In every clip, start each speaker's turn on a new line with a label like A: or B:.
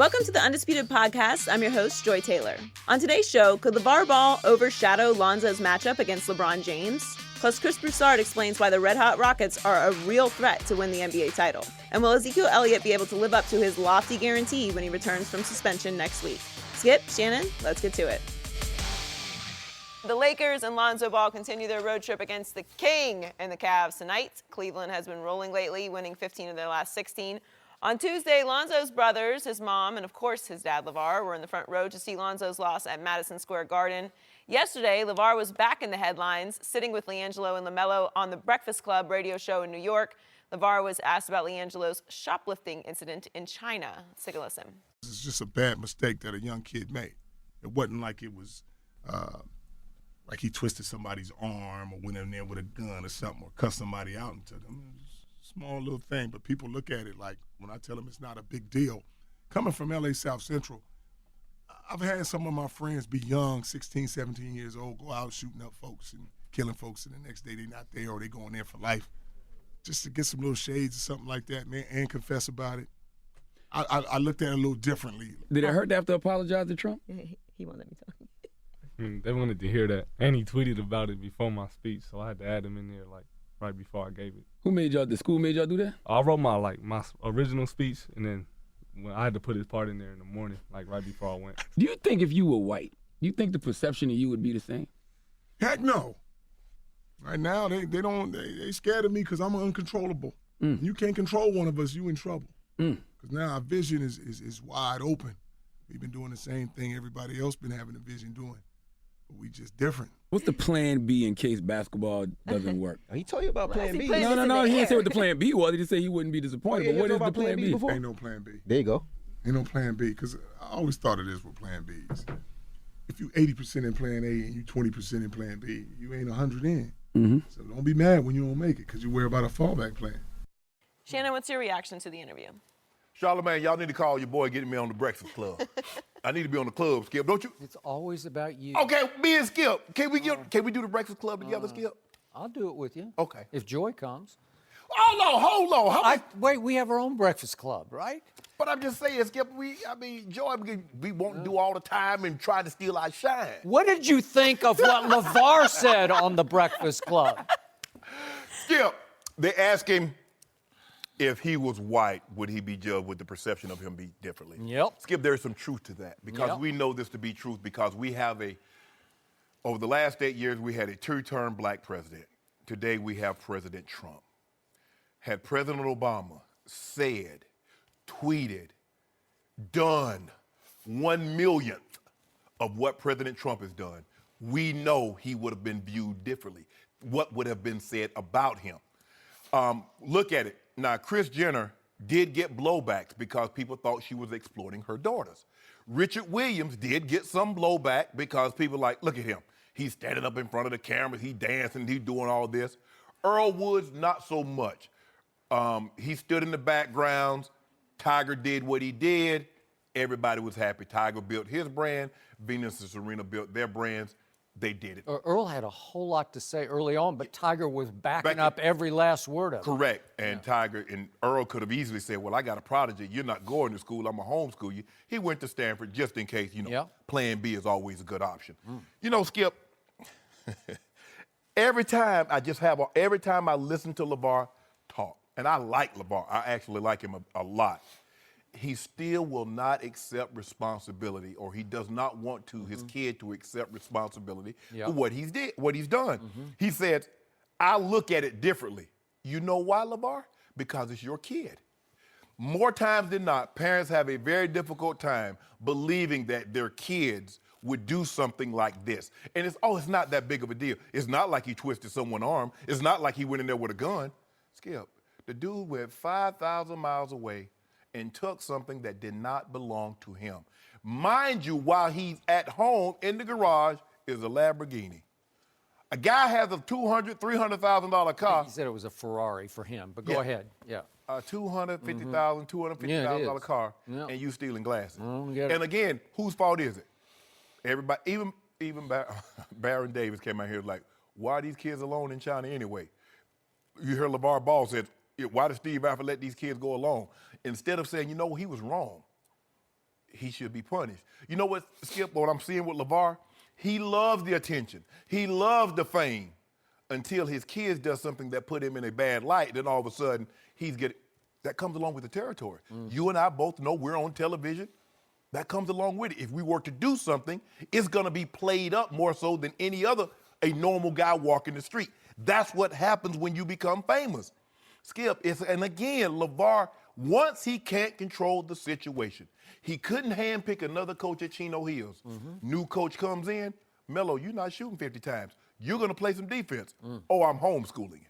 A: Welcome to the Undisputed Podcast. I'm your host, Joy Taylor. On today's show, could LeVar Ball overshadow Lonzo's matchup against LeBron James? Plus, Chris Broussard explains why the Red Hot Rockets are a real threat to win the NBA title. And will Ezekiel Elliott be able to live up to his lofty guarantee when he returns from suspension next week? Skip, Shannon, let's get to it. The Lakers and Lonzo Ball continue their road trip against the King and the Cavs tonight. Cleveland has been rolling lately, winning 15 of their last 16. On Tuesday, Lonzo's brothers, his mom, and of course his dad, LaVar, were in the front row to see Lonzo's loss at Madison Square Garden. Yesterday, LaVar was back in the headlines, sitting with LiAngelo and LaMelo on the Breakfast Club radio show in New York. LaVar was asked about LiAngelo's shoplifting incident in China. Let's take a listen.
B: It's just a bad mistake that a young kid made. It wasn't like it was like he twisted somebody's arm or went in there with a gun or something or cussed somebody out and took them. Small little thing, but people look at it like, when I tell them it's not a big deal. Coming from LA South Central, I've had some of my friends be young, 16, 17 years old, go out shooting up folks and killing folks, and the next day they're not there or they're going there for life. Just to get some little shades or something like that, man, and confess about it. I looked at it a little differently.
C: Did it hurt to have to apologize to Trump?
A: He won't let me talk.
D: They wanted to hear that, and he tweeted about it before my speech, so I had to add him in there right before I gave it.
C: Who made y'all? The school made y'all do that?
D: I wrote my original speech, and then when I had to put his part in there in the morning, right before I went.
C: Do you think if you were white, do you think the perception of you would be the same?
B: Heck no. Right now they scared of me because I'm uncontrollable. You can't control one of us, you in trouble. Because now our vision is wide open. We've been doing the same thing everybody else been having a vision doing. We just different.
C: What's the plan B in case basketball doesn't work?
E: He told you about plan B.
C: No. He didn't say what the plan B was. He just said he wouldn't be disappointed. But what is the plan B?
B: Ain't no plan B.
E: There you go.
B: Ain't no plan B, because I always thought of this with plan Bs. If you 80% in plan A and you 20% in plan B, you ain't 100 in. So don't be mad when you don't make it, because you worry about a fallback plan.
A: Shannon, what's your reaction to the interview?
F: Charlamagne, y'all need to call your boy, get me on the Breakfast Club. I need to be on the club, Skip, don't you?
G: It's always about you.
F: Okay, me and Skip. Can we do the Breakfast Club together, Skip?
G: I'll do it with you.
F: Okay.
G: If Joy comes.
F: Hold on.
G: Wait, we have our own breakfast club, right?
F: But I'm just saying, Skip, Joy, we won't do all the time and try to steal our shine.
G: What did you think of what LaVar said on the Breakfast Club?
F: Skip, they asked him if he was white, would he be judged? Would the perception of him be differently?
G: Yep.
F: Skip, there's some truth to that, because we know this to be truth, because we have over the last 8 years, we had a two-term black president. Today, we have President Trump. Had President Obama said, tweeted, done 1/1,000,000th of what President Trump has done, we know he would have been viewed differently. What would have been said about him? Look at it. Now, Kris Jenner did get blowbacks because people thought she was exploiting her daughters. Richard Williams did get some blowback because people look at him. He's standing up in front of the cameras, he dancing, he's doing all this. Earl Woods, not so much. He stood in the backgrounds. Tiger did what he did. Everybody was happy. Tiger built his brand. Venus and Serena built their brands. They did it.
G: Earl had a whole lot to say early on, but Tiger was backing up every last word of it.
F: Correct. And Tiger and Earl could have easily said, well, I got a prodigy. You're not going to school. I'm going to homeschool you. He went to Stanford just in case, plan B is always a good option. Skip, every time I listen to LaVar talk, and I like LaVar. I actually like him a lot. He still will not accept responsibility, or he does not want his kid to accept responsibility for what he's done. He said, I look at it differently. You know why, LaVar? Because it's your kid. More times than not, parents have a very difficult time believing that their kids would do something like this. And it's not that big of a deal. It's not like he twisted someone's arm. It's not like he went in there with a gun. Skip, the dude went 5,000 miles away and took something that did not belong to him. Mind you, while he's at home in the garage is a Lamborghini. A guy has a $200,000, $300,000 car.
G: He said it was a Ferrari for him, but go ahead. Yeah.
F: A $250,000, $250,000 car, and you stealing glasses. And again, whose fault is it? Everybody, even Baron Davis came out here like, why are these kids alone in China anyway? You heard LaVar Ball said, why did Steve Alford let these kids go alone? Instead of saying, he was wrong. he should be punished. You know what, Skip, what I'm seeing with LaVar? He loves the attention. He loves the fame until his kids does something that put him in a bad light. Then all of a sudden, that comes along with the territory. You and I both know we're on television. That comes along with it. If we were to do something, it's going to be played up more so than a normal guy walking the street. That's what happens when you become famous. Skip, and again, LaVar, once he can't control the situation, he couldn't handpick another coach at Chino Hills. New coach comes in, Melo, you're not shooting 50 times. You're going to play some defense. Oh, I'm homeschooling you.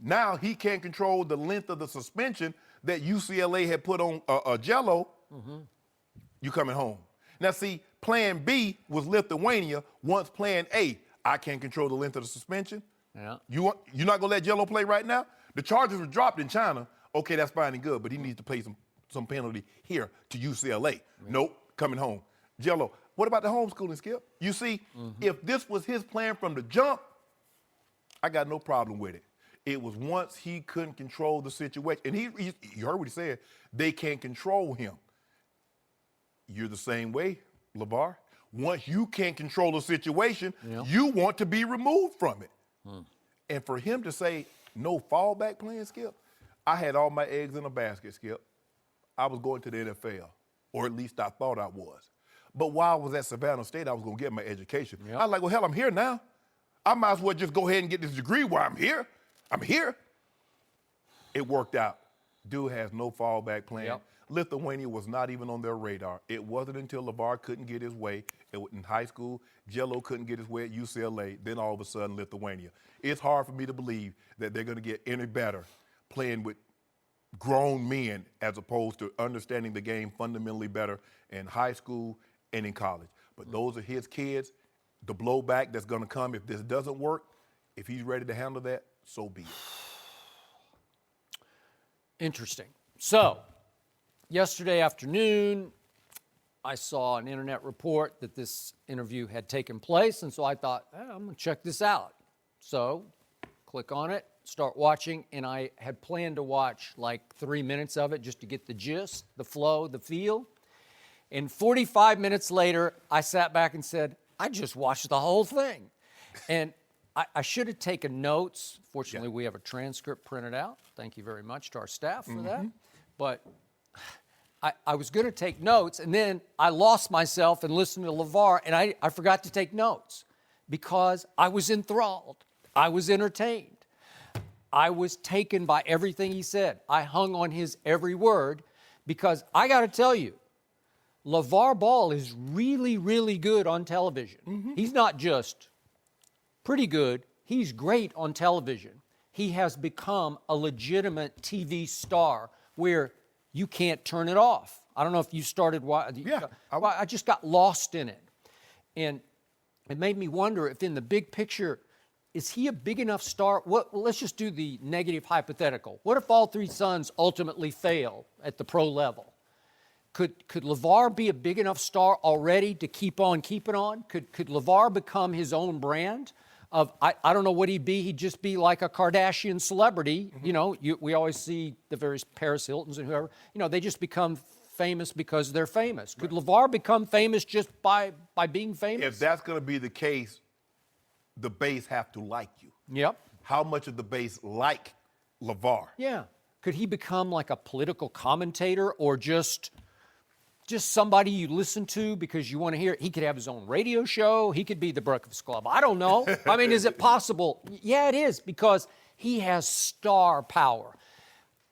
F: Now he can't control the length of the suspension that UCLA had put on Jello. You coming home. Now, see, plan B was Lithuania. Once plan A, I can't control the length of the suspension.
G: Yeah.
F: You're not going to let Jello play right now? The charges were dropped in China. Okay, that's fine and good, but he needs to pay some penalty here to UCLA. Nope, coming home. Jello, what about the homeschooling, Skip? You see, if this was his plan from the jump, I got no problem with it. It was once he couldn't control the situation, and you heard what he said, they can't control him. You're the same way, LaVar. Once you can't control the situation, you want to be removed from it. And for him to say, no fallback plan, Skip, I had all my eggs in a basket, Skip. I was going to the NFL, or at least I thought I was. But while I was at Savannah State, I was going to get my education. I was like, well, hell, I'm here now. I might as well just go ahead and get this degree while I'm here. I'm here. It worked out. Dude has no fallback plan. Lithuania was not even on their radar. It wasn't until LaVar couldn't get his way in high school, Jello couldn't get his way at UCLA, then all of a sudden Lithuania. It's hard for me to believe that they're going to get any better playing with grown men as opposed to understanding the game fundamentally better in high school and in college. But those are his kids. The blowback that's going to come if this doesn't work, if he's ready to handle that, so be it.
G: Interesting. So, yesterday afternoon, I saw an internet report that this interview had taken place, and so I thought, I'm going to check this out. So, click on it, start watching, and I had planned to watch like 3 minutes of it just to get the gist, the flow, the feel. And 45 minutes later, I sat back and said, I just watched the whole thing. And I should have taken notes. Fortunately, we have a transcript printed out. Thank you very much to our staff for that. But I was going to take notes, and then I lost myself and listened to LaVar, and I forgot to take notes because I was enthralled. I was entertained. I was taken by everything he said. I hung on his every word because I got to tell you, LaVar Ball is really, really good on television. He's not just pretty good. He's great on television. He has become a legitimate TV star where you can't turn it off. I don't know if you started watching.
F: Yeah.
G: I just got lost in it. And it made me wonder if in the big picture, is he a big enough star? Let's just do the negative hypothetical. What if all three sons ultimately fail at the pro level? Could LaVar be a big enough star already to keep on keeping on? Could LaVar become his own brand? I don't know what he'd be. He'd just be like a Kardashian celebrity. You know, we always see the various Paris Hiltons and whoever. You know, they just become famous because they're famous. Could LaVar become famous just by being famous?
F: If that's going to be the case, the base have to like you.
G: Yep.
F: How much of the base like LaVar?
G: Yeah. Could he become like a political commentator or just somebody you listen to because you want to hear it? He could have his own radio show. He could be the Breakfast Club. I don't know. I mean, is it possible? Yeah, it is, because he has star power.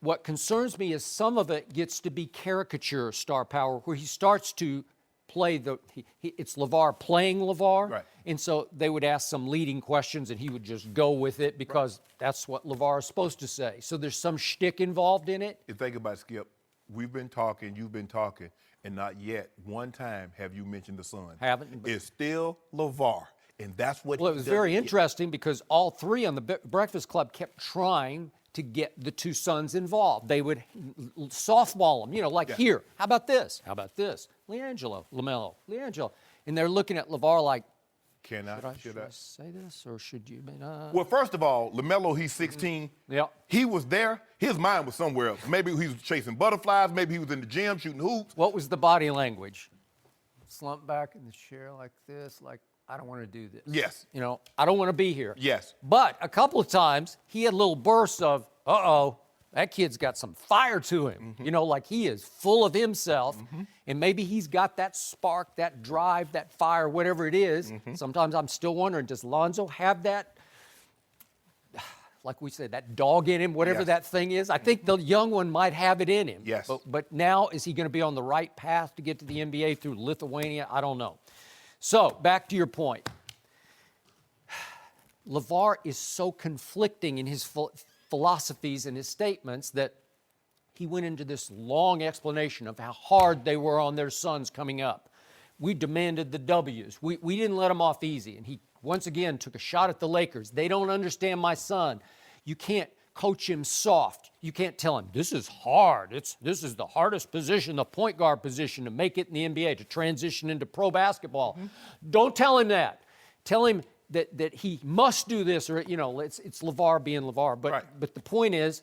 G: What concerns me is some of it gets to be caricature star power, where he starts to play it's LaVar playing LaVar.
F: Right.
G: And so they would ask some leading questions and he would just go with it because that's what LaVar is supposed to say. So there's some shtick involved in it.
F: You think about it, Skip. We've been talking, you've been talking, and not yet one time have you mentioned the son.
G: Haven't.
F: It's still LaVar, and that's what.
G: Well, it was very interesting because all three on the Breakfast Club kept trying to get the two sons involved. They would softball them, like here. How about this? How about this? LeMelo. And they're looking at LaVar like,
F: Should I
G: say this or should you?
F: Well, first of all, LaMelo, he's 16.
G: Yeah.
F: He was there. His mind was somewhere else. Maybe he was chasing butterflies. Maybe he was in the gym shooting hoops.
G: What was the body language? Slump back in the chair like this, like, I don't want to do this.
F: Yes.
G: You know, I don't want to be here.
F: Yes.
G: But a couple of times, he had little bursts of, that kid's got some fire to him. You know, like he is full of himself. And maybe he's got that spark, that drive, that fire, whatever it is. Sometimes I'm still wondering, does Lonzo have that, like we said, that dog in him, whatever that thing is? I think the young one might have it in him.
F: Yes.
G: But now, is he going to be on the right path to get to the NBA through Lithuania? I don't know. So, back to your point. LaVar is so conflicting in his philosophies and his statements that he went into this long explanation of how hard they were on their sons coming up. We demanded the W's. We didn't let them off easy. And he, once again, took a shot at the Lakers. They don't understand my son. You can't coach him soft. You can't tell him, this is hard. This is the hardest position, the point guard position, to make it in the NBA, to transition into pro basketball. Don't tell him that. Tell him that he must do this, or, you know, it's LaVar being LaVar. But the point is,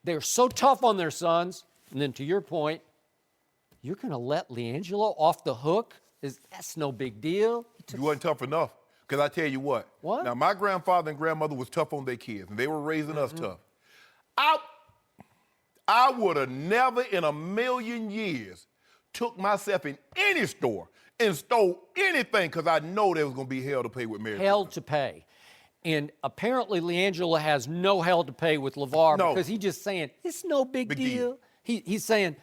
G: they're so tough on their sons. And then to your point, you're going to let LiAngelo off the hook? That's no big deal.
F: You wasn't tough enough. Because I tell you what.
G: What?
F: Now, my grandfather and grandmother was tough on their kids, and they were raising us tough. I would have never in a million years took myself in any store and stole anything because I know there was going to be hell to pay with marriage.
G: Hell to pay. And apparently LiAngelo has no hell to pay with LaVar because he's just saying, it's no big deal. He's saying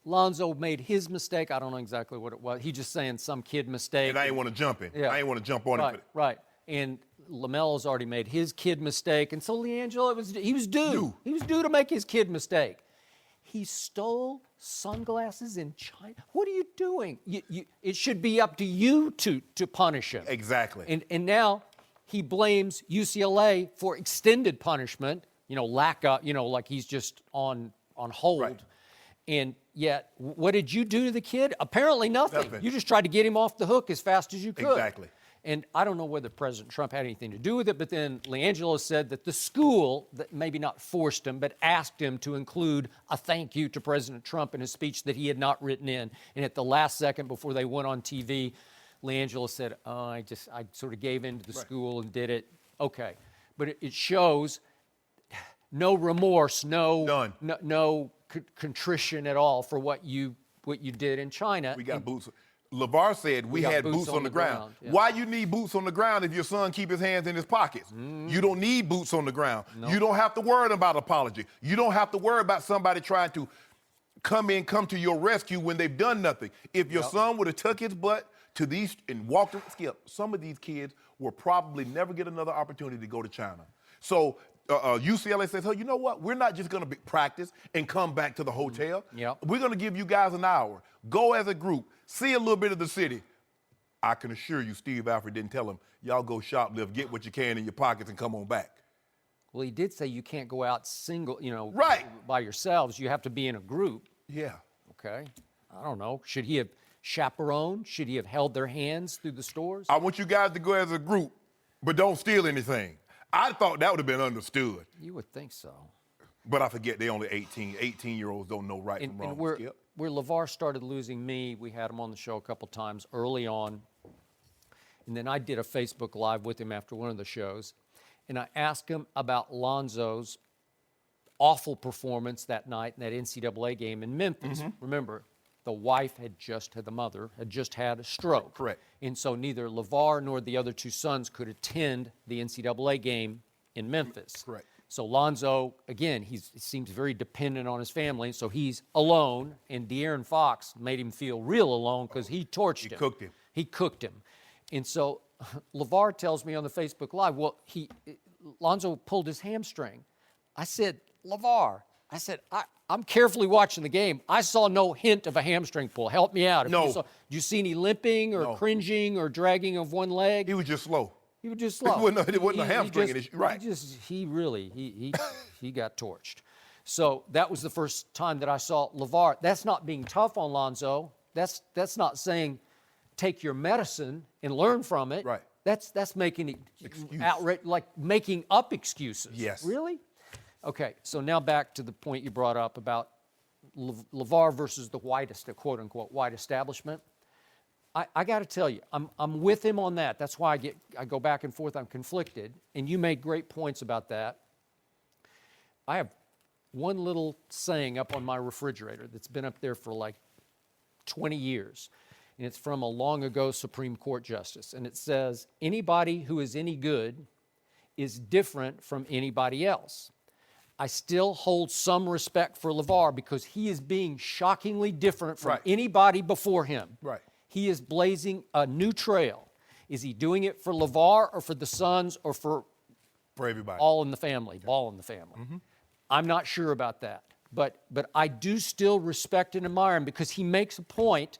G: Lonzo made his mistake. I don't know exactly what it was. He's just saying some kid mistake.
F: And I ain't want to jump in.
G: Yeah.
F: I ain't want to jump on it.
G: Right. And LaMelo's already made his kid mistake. And so LiAngelo, he was due. He was due to make his kid mistake. He stole sunglasses in China. What are you doing? It should be up to you to punish him.
F: Exactly.
G: And now he blames UCLA for extended punishment, lack of, like he's just on hold.
F: Right.
G: And yet, what did you do to the kid? Apparently nothing. You just tried to get him off the hook as fast as you could.
F: Exactly.
G: And I don't know whether President Trump had anything to do with it, but then LiAngelo said that the school, that maybe not forced him, but asked him to include a thank you to President Trump in a speech that he had not written in. And at the last second before they went on TV, LiAngelo said, I sort of gave in to the school and did it. Okay. But it shows no remorse, no contrition at all for what you did in China.
F: We got boots. LaVar said we had boots on the ground.
G: Yeah.
F: Why you need boots on the ground if your son keep his hands in his pockets? You don't need boots on the ground.
G: No.
F: You don't have to worry about apology. You don't have to worry about somebody trying to come to your rescue when they've done nothing. If your son would have took his butt to these and walked, Skip, some of these kids will probably never get another opportunity to go to China. So UCLA says, you know what? We're not just going to practice and come back to the hotel. We're going to give you guys an hour. Go as a group. See a little bit of the city. I can assure you Steve Alford didn't tell him, y'all go shoplift, get what you can in your pockets and come on back.
G: Well, he did say you can't go out single,
F: right,
G: by yourselves. You have to be in a group.
F: Yeah.
G: Okay. I don't know. Should he have chaperoned? Should he have held their hands through the stores?
F: I want you guys to go as a group, but don't steal anything. I thought that would have been understood.
G: You would think so.
F: But I forget they only 18. 18-year-olds don't know right from wrong.
G: And where LaVar started losing me, we had him on the show a couple times early on. And then I did a Facebook Live with him after one of the shows. And I asked him about Lonzo's awful performance that night in that NCAA game in Memphis. Remember, the mother had just had a stroke.
F: Correct.
G: And so neither LaVar nor the other two sons could attend the NCAA game in Memphis.
F: Correct.
G: So Lonzo, again, he seems very dependent on his family, so he's alone. And De'Aaron Fox made him feel real alone because he torched him.
F: He cooked him.
G: He cooked him. And so LaVar tells me on the Facebook Live, Lonzo pulled his hamstring. I said, LaVar, I'm carefully watching the game. I saw no hint of a hamstring pull. Help me out. Did you see any limping or cringing or dragging of one leg?
F: He was just slow.
G: He was just slow.
F: It wasn't a hamstring issue. Right.
G: He got torched. So that was the first time that I saw LaVar. That's not being tough on Lonzo. That's not saying take your medicine and learn from it.
F: Right.
G: That's making it outright, like making up excuses.
F: Yes.
G: Really? Okay, so now back to the point you brought up about LaVar versus the quote unquote white establishment. I got to tell you, I'm with him on that. That's why I go back and forth. I'm conflicted, and you made great points about that. I have one little saying up on my refrigerator that's been up there for like 20 years, and it's from a long ago Supreme Court justice, and it says, anybody who is any good is different from anybody else. I still hold some respect for LaVar because he is being shockingly different from anybody before him.
F: Right.
G: He is blazing a new trail. Is he doing it for LaVar or for the sons or for
F: everybody?
G: All in the family, Ball in the family? I'm not sure about that. But I do still respect and admire him because he makes a point.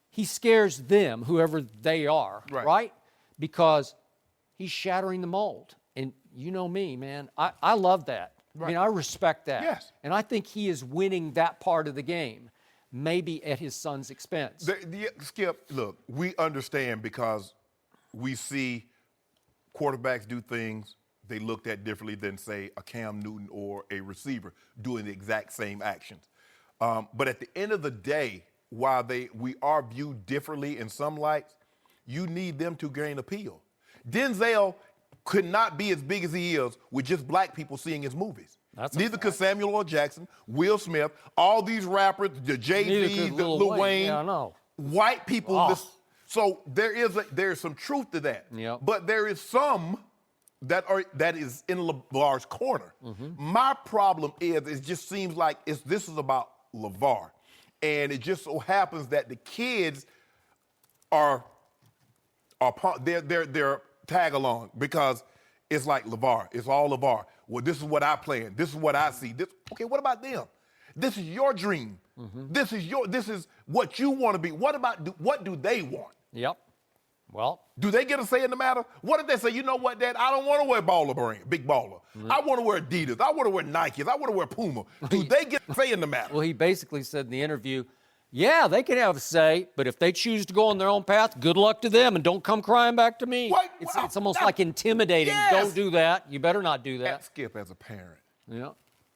G: He scares them, whoever they are, right? Because he's shattering the mold. And you know me, man. I love that. I mean, I respect that.
F: Yes.
G: And I think he is winning that part of the game, maybe at his son's expense.
F: Skip, look, we understand because we see quarterbacks do things they looked at differently than, say, a Cam Newton or a receiver doing the exact same actions. But at the end of the day, while we are viewed differently in some lights, you need them to gain appeal. Denzel could not be as big as he is with just black people seeing his movies. Neither could Samuel L. Jackson, Will Smith, all these rappers, the Jay-Z, the Lil Wayne.
G: Yeah, I know.
F: White people. So there's some truth to that.
G: Yep.
F: But there is some that is in LaVar's corner. My problem is it just seems like this is about LaVar. And it just so happens that the kids are they're tag along because it's like LaVar. It's all LaVar. Well, this is what I plan. This is what I see. Okay, what about them? This is your dream. This is what you want to be. What do they want?
G: Yep. Well,
F: do they get a say in the matter? What if they say, you know what, Dad, I don't want to wear baller brand, big baller. I want to wear Adidas. I want to wear Nikes. I want to wear Puma. Do they get a say in the matter?
G: Well, he basically said in the interview, yeah, they can have a say, but if they choose to go on their own path, good luck to them, and don't come crying back to me.
F: What?
G: It's almost like intimidating.
F: Yes.
G: Don't do that. You better not do that.
F: Skip, as a parent.
G: Yeah.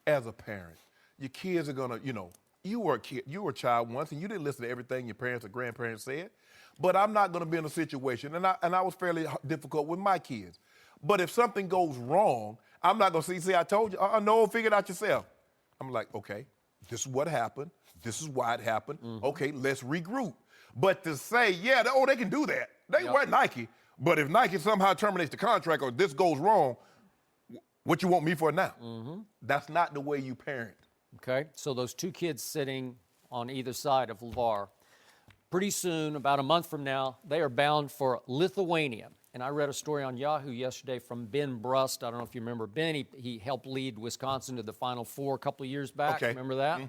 F: As a parent, your kids are gonna, you were a kid, you were a child once, and you didn't listen to everything your parents or grandparents said. But I'm not gonna be in a situation, and I was fairly difficult with my kids. But if something goes wrong, I'm not gonna see, I told you, no, figure it out yourself. I'm like, okay, this is what happened. This is why it happened. Okay, let's regroup. But to say, they can do that. They wear Nike. But if Nike somehow terminates the contract or this goes wrong, what you want me for now? That's not the way you parent.
G: Okay, so those two kids sitting on either side of LaVar, pretty soon, about a month from now, they are bound for Lithuania. And I read a story on Yahoo yesterday from Ben Brust. I don't know if you remember Ben. He helped lead Wisconsin to the Final Four a couple of years back.
F: Okay.
G: Remember that?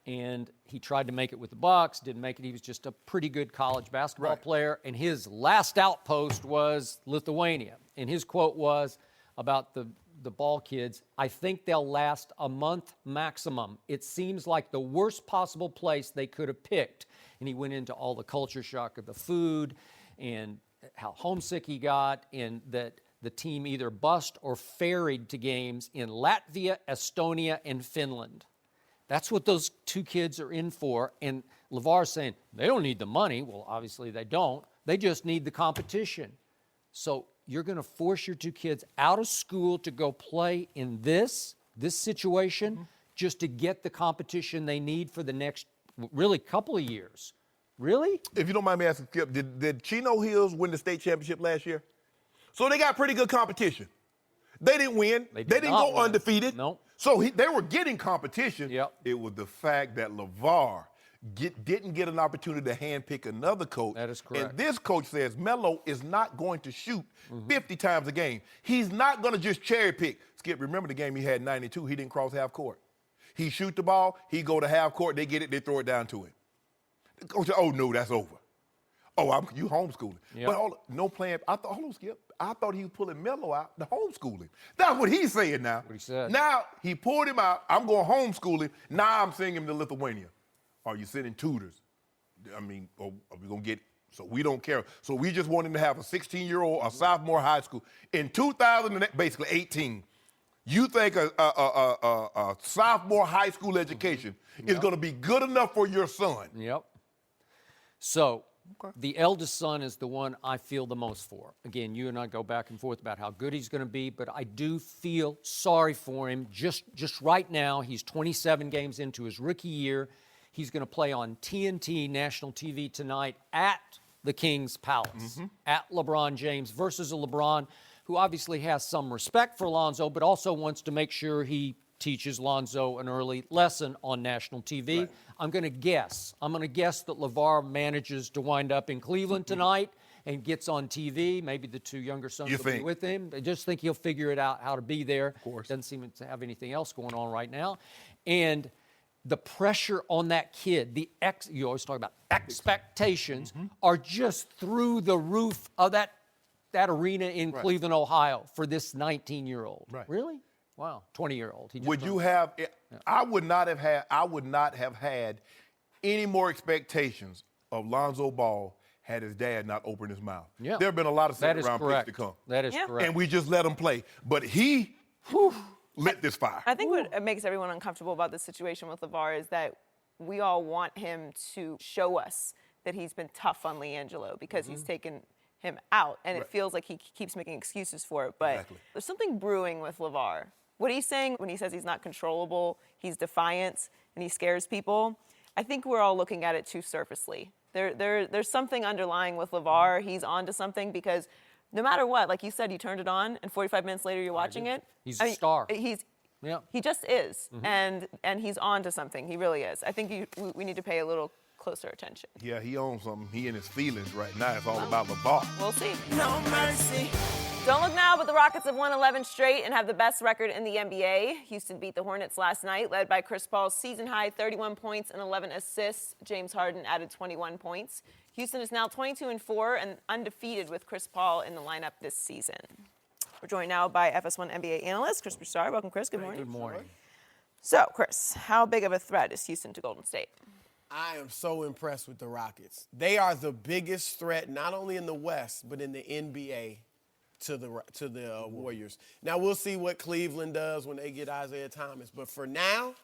G: And he tried to make it with the Bucks, didn't make it. He was just a pretty good college basketball player. And his last outpost was Lithuania. And his quote was about the Ball kids, I think they'll last a month maximum. It seems like the worst possible place they could have picked. And he went into all the culture shock of the food and how homesick he got, and that the team either bussed or ferried to games in Latvia, Estonia, and Finland. That's what those two kids are in for. And LaVar's saying, they don't need the money. Well, obviously they don't. They just need the competition. So you're going to force your two kids out of school to go play in this situation just to get the competition they need for the next, really, couple of years. Really?
F: If you don't mind me asking, Skip, did Chino Hills win the state championship last year? So they got pretty good competition. They didn't win. They didn't go undefeated.
G: No.
F: So they were getting competition.
G: Yep.
F: It was the fact that LaVar didn't get an opportunity to handpick another coach.
G: That is correct.
F: And this coach says Melo is not going to shoot 50 times a game. He's not going to just cherry pick. Skip, remember the game he had in 92? He didn't cross half court. He shoot the ball, he go to half court, they get it, they throw it down to him. The coach said, oh, no, that's over. Oh, you homeschooling.
G: Yep.
F: But no plan. Hold on, Skip. I thought he was pulling Melo out to homeschool him. That's what he's saying now.
G: What he said.
F: Now he pulled him out. I'm going to homeschool him. Now I'm sending him to Lithuania. Are you sending tutors? I mean, are we going to get So we don't care. So we just want him to have a 16-year-old, a sophomore high school. In 2018, you think a sophomore high school education is going to be good enough for your son?
G: Yep. So the eldest son is the one I feel the most for. Again, you and I go back and forth about how good he's going to be, but I do feel sorry for him. Just right now, he's 27 games into his rookie year. He's going to play on TNT national TV tonight at the King's Palace, at LeBron James versus a LeBron who obviously has some respect for Lonzo, but also wants to make sure he teaches Lonzo an early lesson on national TV. Right. I'm going to guess that LaVar manages to wind up in Cleveland tonight and gets on TV. Maybe the two younger sons will be with him. I just think he'll figure it out how to be there. Of course. Doesn't seem to have anything else going on right now. And the pressure on that kid, you always talk about expectations, are just through the roof of that arena in Cleveland, Ohio for this 19-year-old.
F: Right.
G: Really? Wow. 20-year-old.
F: Would you have? I would not have had any more expectations of Lonzo Ball had his dad not opened his mouth.
G: Yeah.
F: There have been a lot of second-round picks to come.
G: That is correct.
F: And we just let him play. But he lit this fire.
A: I think what makes everyone uncomfortable about this situation with LaVar is that we all want him to show us that he's been tough on LiAngelo because he's taken him out, and it feels like he keeps making excuses for it. But there's something brewing with LaVar. What he's saying when he says he's not controllable, he's defiant, and he scares people, I think we're all looking at it too surfacely. There's something underlying with LaVar. He's onto something because no matter what, like you said, you turned it on, and 45 minutes later you're watching it.
G: He's a star.
A: He just is, and he's on to something. He really is. I think we need to pay a little closer attention.
F: Yeah, he owns something. He in his feelings right now. It's all about LaVar.
A: We'll see. No mercy. Don't look now, but the Rockets have won 11 straight and have the best record in the NBA. Houston beat the Hornets last night, led by Chris Paul's season-high 31 points and 11 assists. James Harden added 21 points. Houston is now 22-4 and undefeated with Chris Paul in the lineup this season. We're joined now by FS1 NBA analyst Chris Broussard. Welcome, Chris. Good morning.
G: Good morning.
A: So, Chris, how big of a threat is Houston to Golden State?
E: I am so impressed with the Rockets. They are the biggest threat, not only in the West, but in the NBA to the Warriors. Now, we'll see what Cleveland does when they get Isaiah Thomas. But for now,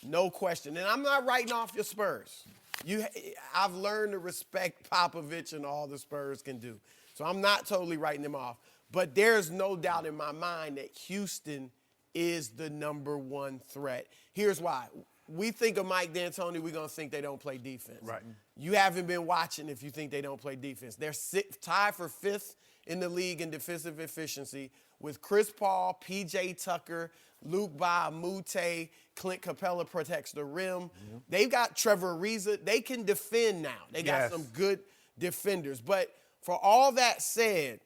E: no question. And I'm not writing off your Spurs. I've learned to respect Popovich and all the Spurs can do. So I'm not totally writing them off. But there's no doubt in my mind that Houston is the number one threat. Here's why. We think of Mike D'Antoni, we're going to think they don't play defense.
F: Right.
E: You haven't been watching if you think they don't play defense. They're tied for 5th in the league in defensive efficiency with Chris Paul, P.J. Tucker, Luke Mute, Clint Capella protects the rim. They've got Trevor Ariza. They can defend now. They got some good defenders. But for all that said,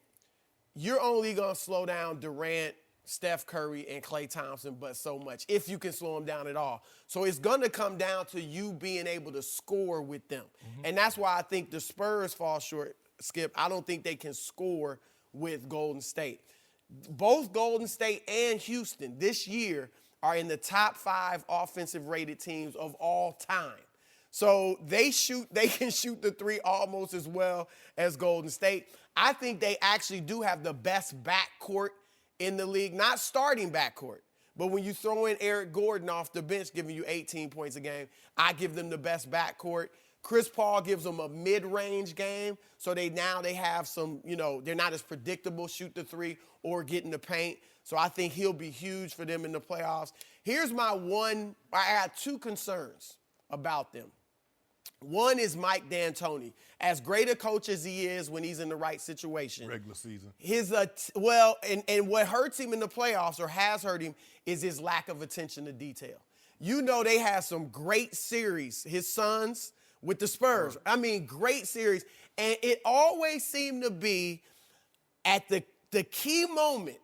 E: you're only going to slow down Durant, Steph Curry, and Klay Thompson, but so much, if you can slow them down at all. So it's going to come down to you being able to score with them. And that's why I think the Spurs fall short, Skip. I don't think they can score with Golden State. Both Golden State and Houston this year are in the top 5 offensive rated teams of all time. So they can shoot the three almost as well as Golden State. I think they actually do have the best backcourt in the league, not starting backcourt, but when you throw in Eric Gordon off the bench giving you 18 points a game, I give them the best backcourt. Chris Paul gives them a mid-range game, so they have some, they're not as predictable, shoot the three or get in the paint. So I think he'll be huge for them in the playoffs. Here's I had 2 concerns about them. One is Mike D'Antoni. As great a coach as he is when he's in the right situation.
F: Regular season.
E: And what hurts him in the playoffs or has hurt him is his lack of attention to detail. They had some great series, his sons with the Spurs. I mean, great series. And it always seemed to be at the key moment,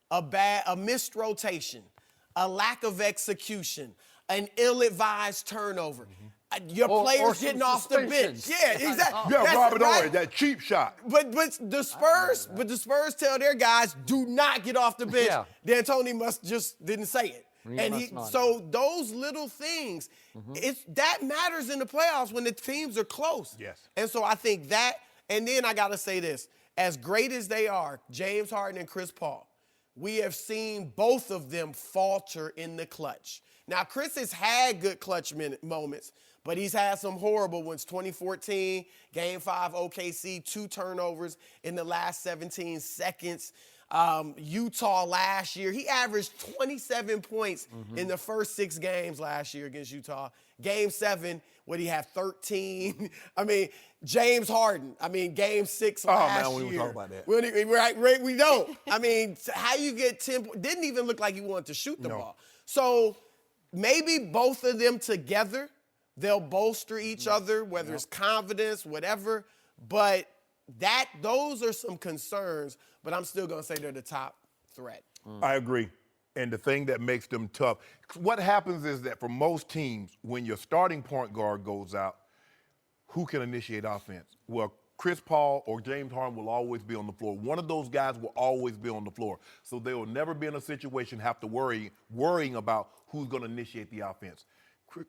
E: a missed rotation, a lack of execution, an ill-advised turnover. Your players getting off the bench. Yeah, exactly.
F: Yeah, Robert Ory, that cheap shot.
E: But the Spurs tell their guys, do not get off the bench. Yeah. D'Antoni just didn't say it. So those little things, that matters in the playoffs when the teams are close.
F: Yes.
E: And so I think that, And then I got to say this. As great as they are, James Harden and Chris Paul, we have seen both of them falter in the clutch. Now, Chris has had good clutch moments, but he's had some horrible ones. 2014, Game 5 OKC, 2 turnovers in the last 17 seconds. Utah last year, he averaged 27 points in the first 6 games last year against Utah. Game 7, what he had 13. I mean, James Harden. I mean, Game 6 last year.
F: We don't talk about that.
E: We don't. I mean, how you get 10 points? Didn't even look like he wanted to shoot the ball. So maybe both of them together, they'll bolster each other, whether it's confidence, whatever. But those are some concerns, but I'm still going to say they're the top threat.
F: I agree. And the thing that makes them tough, what happens is that for most teams, when your starting point guard goes out, who can initiate offense? Well, Chris Paul or James Harden will always be on the floor. One of those guys will always be on the floor. So they will never be in a situation have to worrying about who's going to initiate the offense.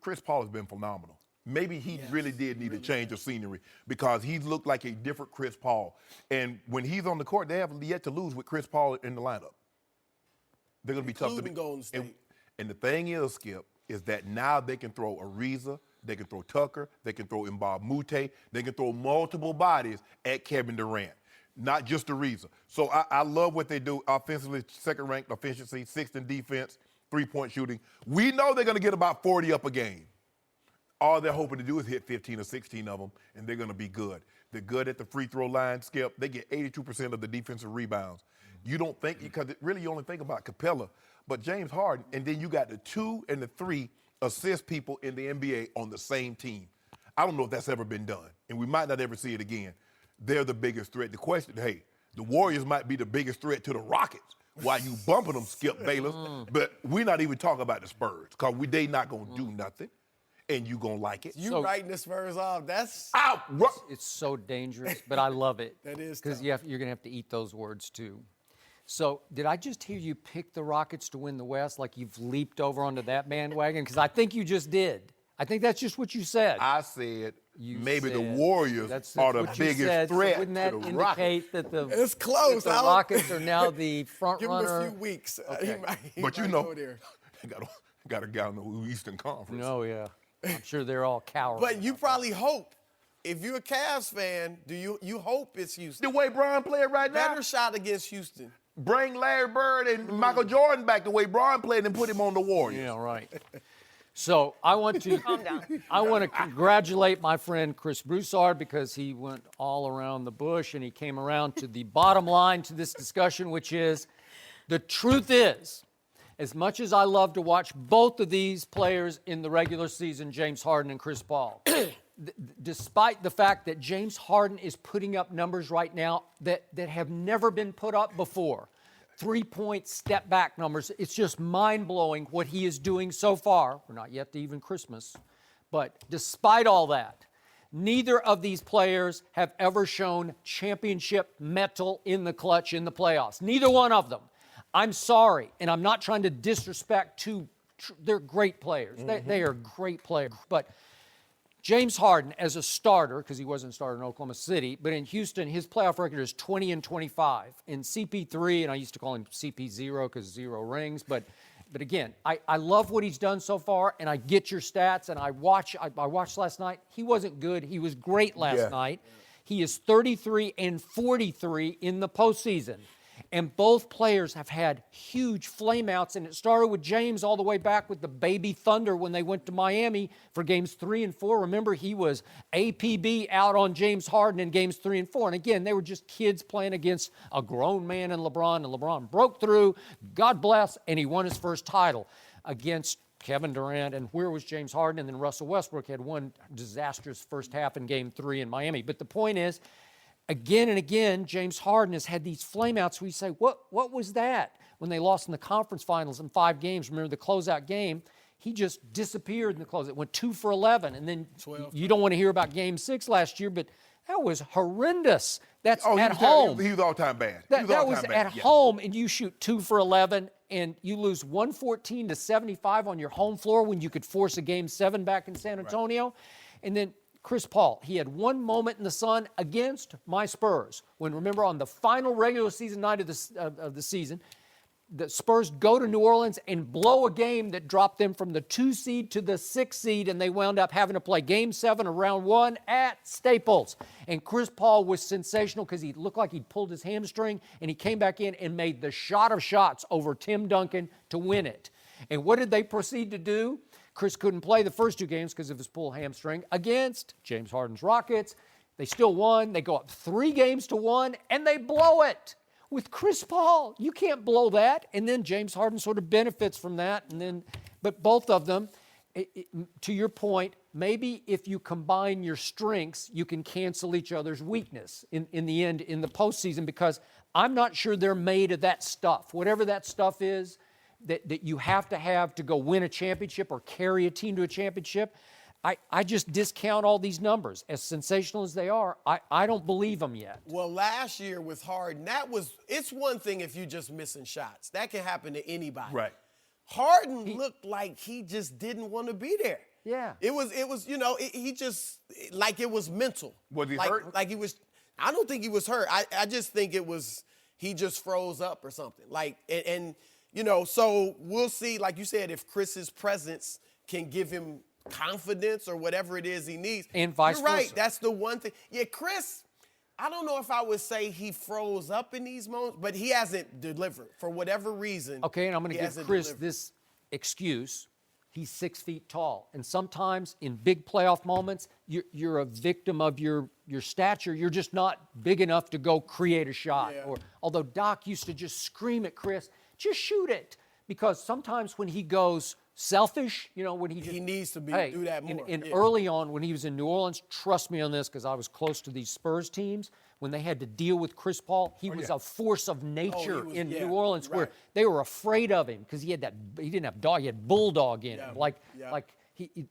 F: Chris Paul has been phenomenal. Maybe he really did need a change of scenery because he's looked like a different Chris Paul. And when he's on the court, they have yet to lose with Chris Paul in the lineup. They're going to be tough to beat.
E: Golden State.
F: And the thing is, Skip, is that now they can throw Ariza, they can throw Tucker, they can throw Mbah Moute, they can throw multiple bodies at Kevin Durant, not just Ariza. So I love what they do offensively, second-ranked efficiency, 6th in defense, 3-point shooting. We know they're going to get about 40 up a game. All they're hoping to do is hit 15 or 16 of them, and they're going to be good. They're good at the free throw line, Skip. They get 82% of the defensive rebounds. You don't think, because really you only think about Capella, but James Harden, and then you got the 2 and the 3 assist people in the NBA on the same team. I don't know if that's ever been done, and we might not ever see it again. They're the biggest threat. The question, hey, the Warriors might be the biggest threat to the Rockets while you bumping them, Skip Bayless, but we're not even talking about the Spurs because they not going to do nothing. And you gonna like it.
E: You writing the Spurs off. That's
G: it's so dangerous, but I love it.
E: That is
G: because you're gonna have to eat those words too. So did I just hear you pick the Rockets to win the West? Like you've leaped over onto that bandwagon? Because I think you just did. I think that's just what you said.
F: I said maybe the
G: said
F: Warriors are the biggest threat
G: so wouldn't that
F: to the
G: indicate
F: Rockets?
G: that
E: it's close.
G: the Rockets are now the front
E: Give
G: runner?
E: him a few weeks.
G: Okay.
F: But you know, got a guy in the Eastern Conference.
G: Oh yeah. I'm sure they're all cowards.
E: But you probably hope, if you're a Cavs fan, you hope it's Houston?
F: The way Bron played right now.
E: Better shot against Houston.
F: Bring Larry Bird and Michael Jordan back the way Bron played and put him on the Warriors.
G: Yeah, right. So I want to
A: Calm down.
G: I want to congratulate my friend Chris Broussard because he went all around the bush and he came around to the bottom line to this discussion, which is the truth is, as much as I love to watch both of these players in the regular season, James Harden and Chris Paul, despite the fact that James Harden is putting up numbers right now that have never been put up before, 3-point step back numbers, it's just mind-blowing what he is doing so far. We're not yet to even Christmas. But despite all that, neither of these players have ever shown championship mettle in the clutch in the playoffs. Neither one of them. I'm sorry, and I'm not trying to disrespect they're great players. They are great players. But James Harden, as a starter, because he wasn't a starter in Oklahoma City, but in Houston, his playoff record is 20-25. In CP3, and I used to call him CP0 because 0 rings, but again, I love what he's done so far, and I get your stats, and I watched last night. He wasn't good. He was great last night. He is 33-43 in the postseason. And both players have had huge flameouts, and it started with James all the way back with the Baby Thunder when they went to Miami for games 3 and 4. Remember, he was APB out on James Harden in games 3 and 4. And again, they were just kids playing against a grown man in LeBron, and LeBron broke through, God bless, and he won his first title against Kevin Durant. And where was James Harden? And then Russell Westbrook had one disastrous first half in game 3 in Miami. But the point is, again and again, James Harden has had these flameouts where you say, what was that? When they lost in the conference finals in 5 games, remember the closeout game, he just disappeared in the closeout. It went 2 for 11. And then 12. You don't want to hear about game 6 last year, but that was horrendous. That's at home.
F: He was all-time bad.
G: That was at home, and you shoot 2 for 11, and you lose 114-75 on your home floor when you could force a game 7 back in San Antonio. Right. And then Chris Paul, he had one moment in the sun against my Spurs. When, remember, on the final regular season night of the season, the Spurs go to New Orleans and blow a game that dropped them from the 2 seed to the 6 seed, and they wound up having to play Game 7 of Round 1 at Staples. And Chris Paul was sensational because he looked like he'd pulled his hamstring, and he came back in and made the shot of shots over Tim Duncan to win it. And what did they proceed to do? Chris couldn't play the first 2 games because of his pulled hamstring against James Harden's Rockets. They still won. They go up 3 games to 1, and they blow it. With Chris Paul, you can't blow that. And then James Harden sort of benefits from that. But both of them, to your point, maybe if you combine your strengths, you can cancel each other's weakness in the end, in the postseason, because I'm not sure they're made of that stuff. Whatever that stuff is that you have to go win a championship or carry a team to a championship, I just discount all these numbers. As sensational as they are, I don't believe them yet.
E: Well, last year with Harden, it's one thing if you're just missing shots. That can happen to anybody.
F: Right.
E: Harden looked like he just didn't want to be there.
G: Yeah.
E: It was he just, like it was mental.
F: Was he
E: like,
F: hurt?
E: Like he was, I don't think he was hurt. I just think it was, he just froze up or something. Like, so we'll see, like you said, if Chris's presence can give him confidence or whatever it is he needs.
G: And vice
E: You're right.
G: versa.
E: That's the one thing. Yeah, Chris, I don't know if I would say he froze up in these moments, but he hasn't delivered for whatever reason.
G: Okay, and I'm going to give
E: hasn't
G: Chris
E: delivered.
G: this excuse. He's 6 feet tall. And sometimes in big playoff moments, you're a victim of your stature. You're just not big enough to go create a shot.
E: Yeah.
G: Although Doc used to just scream at Chris, just shoot it. Because sometimes when he goes selfish, when he
E: needs to do that more.
G: And early on, when he was in New Orleans, trust me on this, because I was close to these Spurs teams, when they had to deal with Chris Paul, he was a force of nature in New Orleans, where they were afraid of him because he didn't have dog, he had bulldog in him.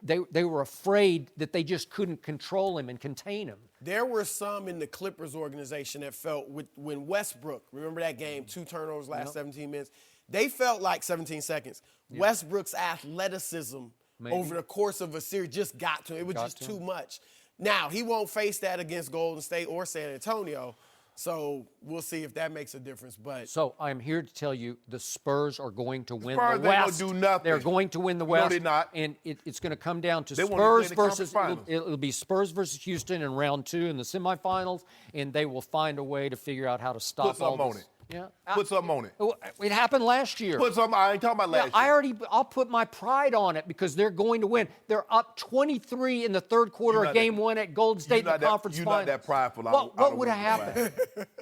G: They were afraid that they just couldn't control him and contain him.
E: There were some in the Clippers organization that felt when Westbrook, remember that game, 2 turnovers last 17 minutes, they felt like 17 seconds. Yep. Westbrook's athleticism over the course of a series just got to him. It was just too much. Now, he won't face that against Golden State or San Antonio, so we'll see if that makes a difference.
G: So I'm here to tell you the Spurs are going to win
F: Spurs
G: the West.
F: ain't gonna do nothing.
G: They're going to win the West.
F: No, they're not.
G: And it's going to come down to
F: They wanna play
G: Spurs
F: the conference
G: versus
F: finals.
G: it'll be Spurs versus Houston in round 2 in the semifinals, and they will find a way to figure out how to stop
F: Put something
G: all
F: on
G: this.
F: it.
G: Yeah.
F: Put something on it.
G: It happened last year.
F: Put something. I ain't talking about last year.
G: I'll put my pride on it because they're going to win. They're up 23 in the third quarter of Game 1 at Golden State in the conference
F: You're
G: finals.
F: not that prideful.
G: What would have happened?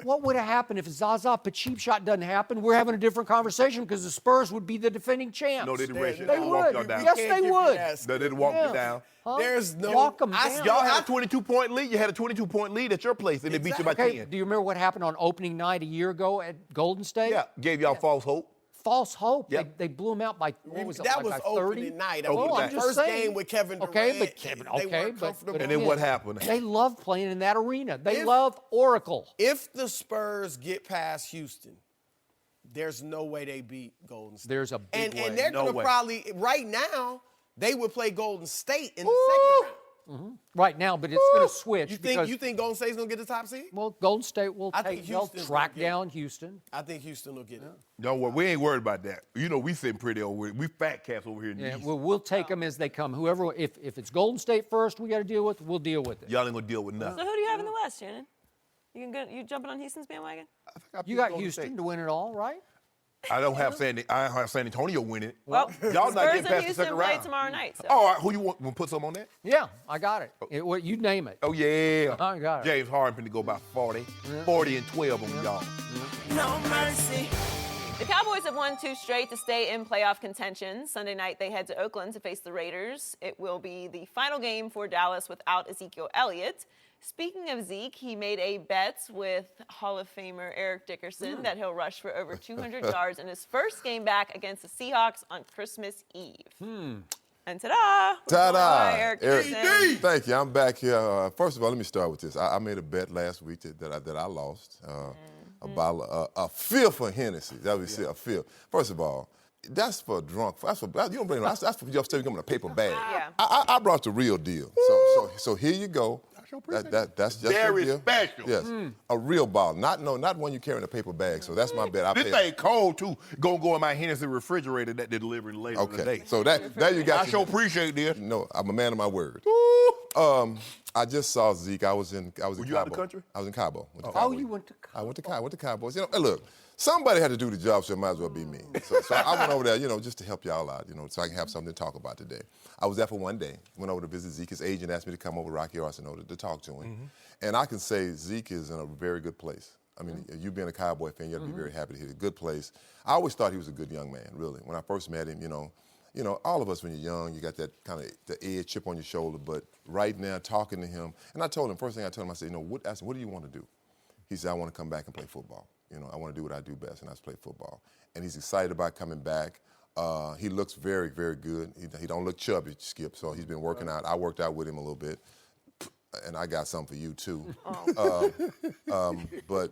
G: What would have happened if Zaza Pacheep shot doesn't happen? We're having a different conversation because the Spurs would be the defending champs.
F: No, they didn't race you.
G: They would. Yes, they would.
F: They didn't walk you down.
G: Huh?
E: There's no.
G: Walk them down.
F: Y'all had a 22-point lead. You had a 22-point lead at your place, and they beat you by 10.
G: Okay, do you remember what happened on opening night a year ago at Golden State?
F: Yeah, gave y'all false hope.
G: False hope.
F: Yep.
G: They blew them out by, what was it,
E: that
G: like
E: was
G: by 30?
E: opening night.
F: Opening
E: The
F: night.
E: first game with Kevin Durant.
G: Okay, but Kevin,
E: they weren't
G: but
E: comfortable.
F: And then what happened?
G: They love playing in that arena. They love Oracle.
E: If the Spurs get past Houston, there's no way they beat Golden State.
G: There's a big way.
E: And they're
F: No
E: going to
F: way.
E: probably, right now, they would play Golden State in the second round.
G: Right now, but it's going to switch.
E: You think Golden State's going to get the top seed?
G: Well, Golden State will
E: I think
G: they'll
E: Houston's
G: track
E: gonna get it.
G: down Houston.
E: I think Houston will get it.
F: Don't worry, we ain't worried about that. We sitting pretty over here. We fat cats over here in the
G: Yeah,
F: East.
G: we'll take them as they come. Whoever, if it's Golden State first, we got to deal with. We'll deal with it.
F: Y'all ain't gonna deal with nothing.
A: So who do you have in the West, Shannon? You jumping on Houston's bandwagon?
G: You got Houston to win it all, right?
F: I don't have San Antonio winning it.
A: Well,
F: Y'all not
A: Spurs
F: getting
A: and
F: past the
A: Houston
F: second
A: play
F: round.
A: tomorrow night. So.
F: All right, who you want to put some on that?
G: Yeah, I got it. You name it.
F: Oh, yeah.
G: I got it.
F: James Harden finna go by 40. 40 and 12 on y'all.
A: No mercy. The Cowboys have won 2 straight to stay in playoff contention. Sunday night, they head to Oakland to face the Raiders. It will be the final game for Dallas without Ezekiel Elliott. Speaking of Zeke, he made a bet with Hall of Famer Eric Dickerson that he'll rush for over 200 yards in his first game back against the Seahawks on Christmas Eve. And ta-da!
H: Ta-da!
A: Eric Dickerson.
H: Thank you. I'm back here. First of all, let me start with this. I made a bet last week that I lost. About a fifth of Hennessy. That would say a fifth. First of all, that's for drunk. You don't blame me. That's for your stuff becoming a paper bag.
A: Yeah.
H: I brought the real deal. So here you go. That's just
F: very
H: your gift.
F: special.
H: Yes, a real ball, not one you carry in a paper bag. So that's my bet.
F: This thing cold too. Gonna go in my Hennessy refrigerator that they're delivering later today.
H: So that you got.
F: I sure appreciate this.
H: No, I'm a man of my word. I just saw Zeke. I was in Cabo.
F: You out the country?
H: I was in Cabo.
G: You went to Cabo.
H: I went to Cowboys. You know, look, somebody had to do the job, so it might as well be me. So I went over there, just to help y'all out, so I can have something to talk about today. I was there for one day. Went over to visit Zeke. His agent asked me to come over to Rocky Arsenal to talk to him.
F: Mm-hmm.
H: And I can say Zeke is in a very good place. I mean, you being a Cowboy fan, you have to be very happy to hear a good place. I always thought he was a good young man, really. When I first met him, all of us when you're young, you got that kind of the edge chip on your shoulder. But right now, talking to him, and I told him, first thing I told him, I said, what do you want to do? He said, I want to come back and play football. I want to do what I do best, and that's play football. And he's excited about coming back. He looks very, very good. He don't look chubby, Skip, so he's been working out. I worked out with him a little bit, and I got something for you, too. But,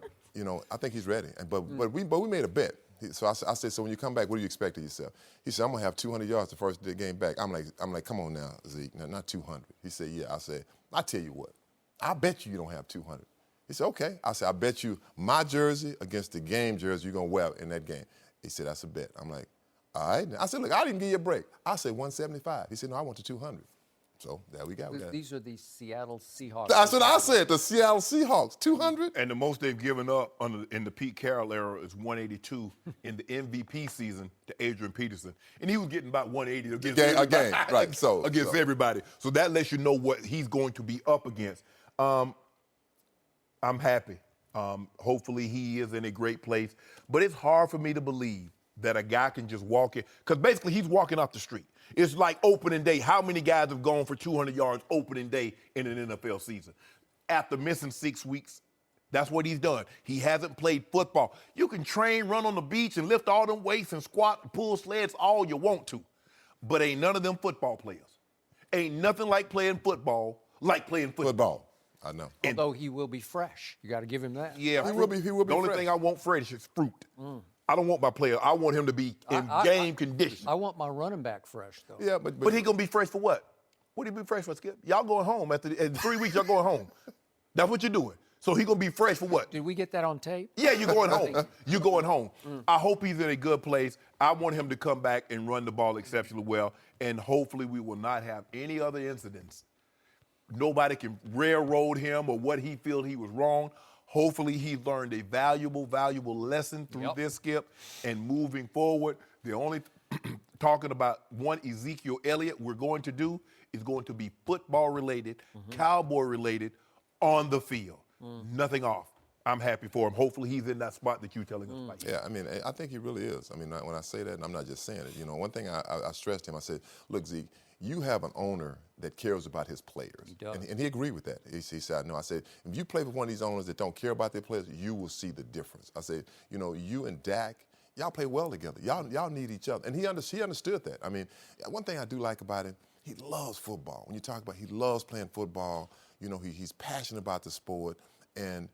H: I think he's ready. But we made a bet. So I said, so when you come back, what do you expect of yourself? He said, I'm going to have 200 yards the first game back. I'm like, come on now, Zeke, no, not 200. He said, yeah. I said, I tell you what, I bet you don't have 200. He said, okay. I said, I bet you my jersey against the game jersey you're going to wear in that game. He said, that's a bet. I'm like, all right. I said, look, I didn't give you a break. I said 175. He said, no, I want the 200. So there we go.
G: These are the Seattle Seahawks.
H: That's what I said, the Seattle Seahawks, 200.
F: And the most they've given up in the Pete Carroll era is 182 in the MVP season to Adrian Peterson. And he was getting about 180 against everybody.
H: Right, so.
F: Against everybody. So that lets you know what he's going to be up against. I'm happy. Hopefully he is in a great place. But it's hard for me to believe that a guy can just walk in. Because basically he's walking off the street. It's like opening day. How many guys have gone for 200 yards opening day in an NFL season? After missing 6 weeks, that's what he's done. He hasn't played football. You can train, run on the beach, and lift all them weights and squat, pull sleds all you want to. But ain't none of them football players. Ain't nothing like playing football like playing football.
H: I know.
G: Although he will be fresh. You got to give him that.
F: Yeah,
H: he will be
F: The only thing I want fresh is fruit. I don't want my player. I want him to be in game condition.
G: I want my running back fresh, though.
H: Yeah,
F: but he going to be fresh for what? What do you be fresh for, Skip? Y'all going home. After 3 weeks, y'all going home. That's what you're doing. So he going to be fresh for what?
G: Did we get that on tape?
F: Yeah, you're going home. You're going home. I hope he's in a good place. I want him to come back and run the ball exceptionally well, and hopefully we will not have any other incidents. Nobody can railroad him or what he feels he was wrong. Hopefully he learned a valuable lesson through this, Skip, and moving forward, the only talking about one Ezekiel Elliott we're going to do is going to be football-related, Cowboy-related, on the field. Nothing off. I'm happy for him. Hopefully he's in that spot that you're telling us about.
H: Yeah, I mean, I think he really is. I mean, when I say that, and I'm not just saying it, one thing I stressed him, I said, look, Zeke, you have an owner that cares about his players.
G: He does.
H: And he agreed with that. He said, no, I said, if you play for one of these owners that don't care about their players, you will see the difference. I said, you and Dak, y'all play well together. Y'all need each other. And he understood that. I mean, one thing I do like about him, he loves football. When you talk about he loves playing football, he's passionate about the sport. And